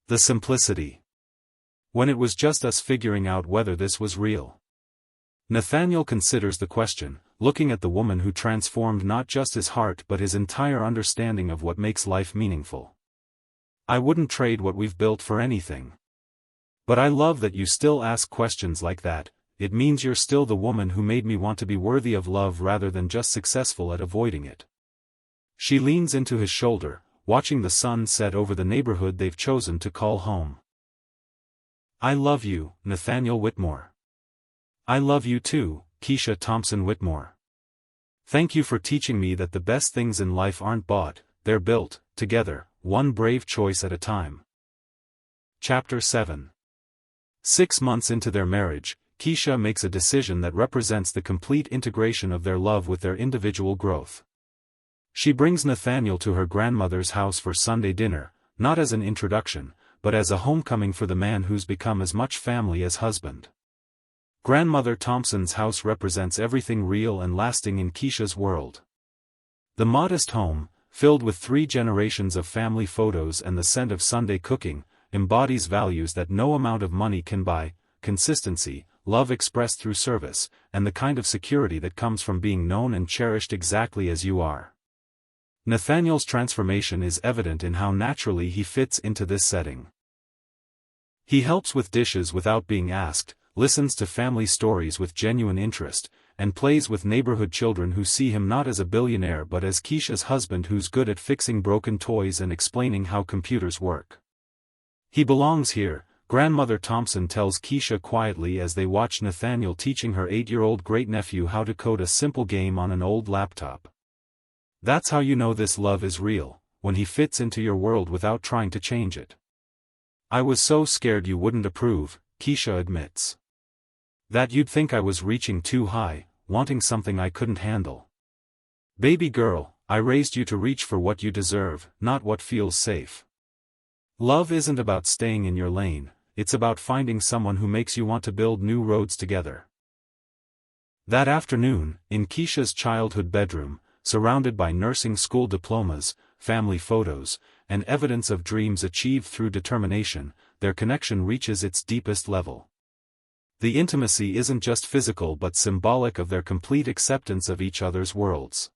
"The simplicity. When it was just us figuring out whether this was real." Nathaniel considers the question, looking at the woman who transformed not just his heart but his entire understanding of what makes life meaningful. "I wouldn't trade what we've built for anything. But I love that you still ask questions like that. It means you're still the woman who made me want to be worthy of love rather than just successful at avoiding it." She leans into his shoulder, watching the sun set over the neighborhood they've chosen to call home. "I love you, Nathaniel Whitmore. I love you too, Keisha Thompson Whitmore. Thank you for teaching me that the best things in life aren't bought, they're built, together, one brave choice at a time." Chapter 7. 6 months into their marriage, Keisha makes a decision that represents the complete integration of their love with their individual growth. She brings Nathaniel to her grandmother's house for Sunday dinner, not as an introduction, but as a homecoming for the man who's become as much family as husband. Grandmother Thompson's house represents everything real and lasting in Keisha's world. The modest home, filled with 3 generations of family photos and the scent of Sunday cooking, embodies values that no amount of money can buy: consistency, love expressed through service, and the kind of security that comes from being known and cherished exactly as you are. Nathaniel's transformation is evident in how naturally he fits into this setting. He helps with dishes without being asked, listens to family stories with genuine interest, and plays with neighborhood children who see him not as a billionaire but as Keisha's husband who's good at fixing broken toys and explaining how computers work. He belongs here, Grandmother Thompson tells Keisha quietly as they watch Nathaniel teaching her 8-year-old great-nephew how to code a simple game on an old laptop. That's how you know this love is real, when he fits into your world without trying to change it. I was so scared you wouldn't approve, Keisha admits. That you'd think I was reaching too high, wanting something I couldn't handle. Baby girl, I raised you to reach for what you deserve, not what feels safe. Love isn't about staying in your lane, it's about finding someone who makes you want to build new roads together. That afternoon, in Keisha's childhood bedroom, surrounded by nursing school diplomas, family photos, and evidence of dreams achieved through determination, their connection reaches its deepest level. The intimacy isn't just physical but symbolic of their complete acceptance of each other's worlds.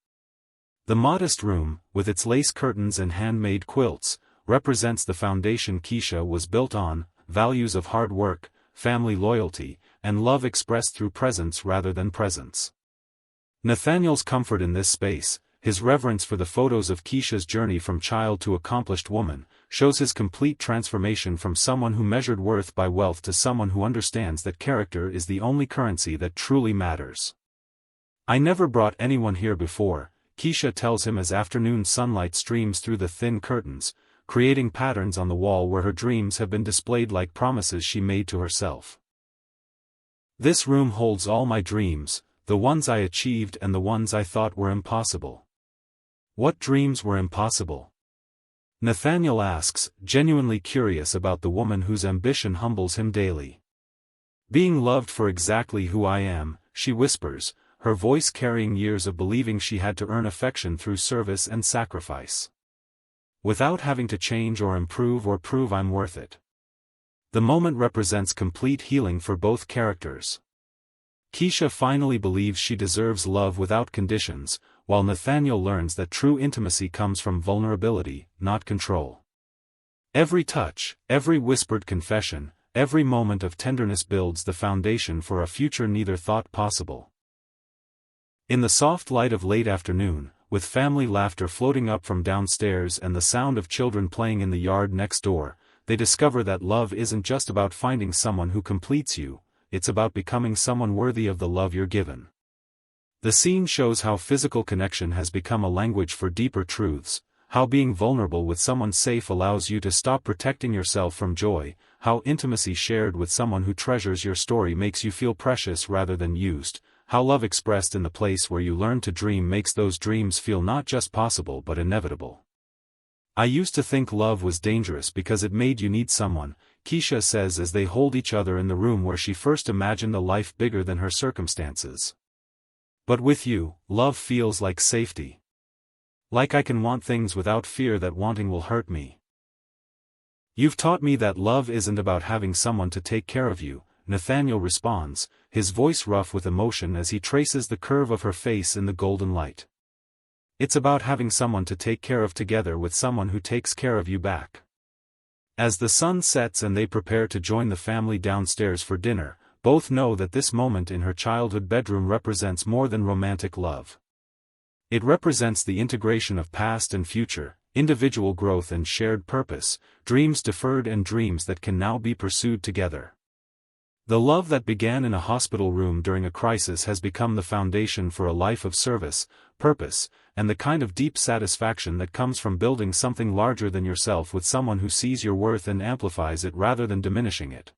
The modest room, with its lace curtains and handmade quilts, represents the foundation Keisha was built on: values of hard work, family loyalty, and love expressed through presence rather than presence. Nathaniel's comfort in this space, his reverence for the photos of Keisha's journey from child to accomplished woman, shows his complete transformation from someone who measured worth by wealth to someone who understands that character is the only currency that truly matters. I never brought anyone here before, Keisha tells him as afternoon sunlight streams through the thin curtains, creating patterns on the wall where her dreams have been displayed like promises she made to herself. This room holds all my dreams, the ones I achieved and the ones I thought were impossible. What dreams were impossible? Nathaniel asks, genuinely curious about the woman whose ambition humbles him daily. Being loved for exactly who I am, she whispers, her voice carrying years of believing she had to earn affection through service and sacrifice. Without having to change or improve or prove I'm worth it. The moment represents complete healing for both characters. Keisha finally believes she deserves love without conditions, while Nathaniel learns that true intimacy comes from vulnerability, not control. Every touch, every whispered confession, every moment of tenderness builds the foundation for a future neither thought possible. In the soft light of late afternoon, with family laughter floating up from downstairs and the sound of children playing in the yard next door, they discover that love isn't just about finding someone who completes you, it's about becoming someone worthy of the love you're given. The scene shows how physical connection has become a language for deeper truths, how being vulnerable with someone safe allows you to stop protecting yourself from joy, how intimacy shared with someone who treasures your story makes you feel precious rather than used, how love expressed in the place where you learn to dream makes those dreams feel not just possible but inevitable. I used to think love was dangerous because it made you need someone, Keisha says as they hold each other in the room where she first imagined a life bigger than her circumstances. But with you, love feels like safety. Like I can want things without fear that wanting will hurt me. You've taught me that love isn't about having someone to take care of you, Nathaniel responds, his voice rough with emotion as he traces the curve of her face in the golden light. It's about having someone to take care of together with someone who takes care of you back. As the sun sets and they prepare to join the family downstairs for dinner, both know that this moment in her childhood bedroom represents more than romantic love. It represents the integration of past and future, individual growth and shared purpose, dreams deferred and dreams that can now be pursued together. The love that began in a hospital room during a crisis has become the foundation for a life of service, purpose, and the kind of deep satisfaction that comes from building something larger than yourself with someone who sees your worth and amplifies it rather than diminishing it.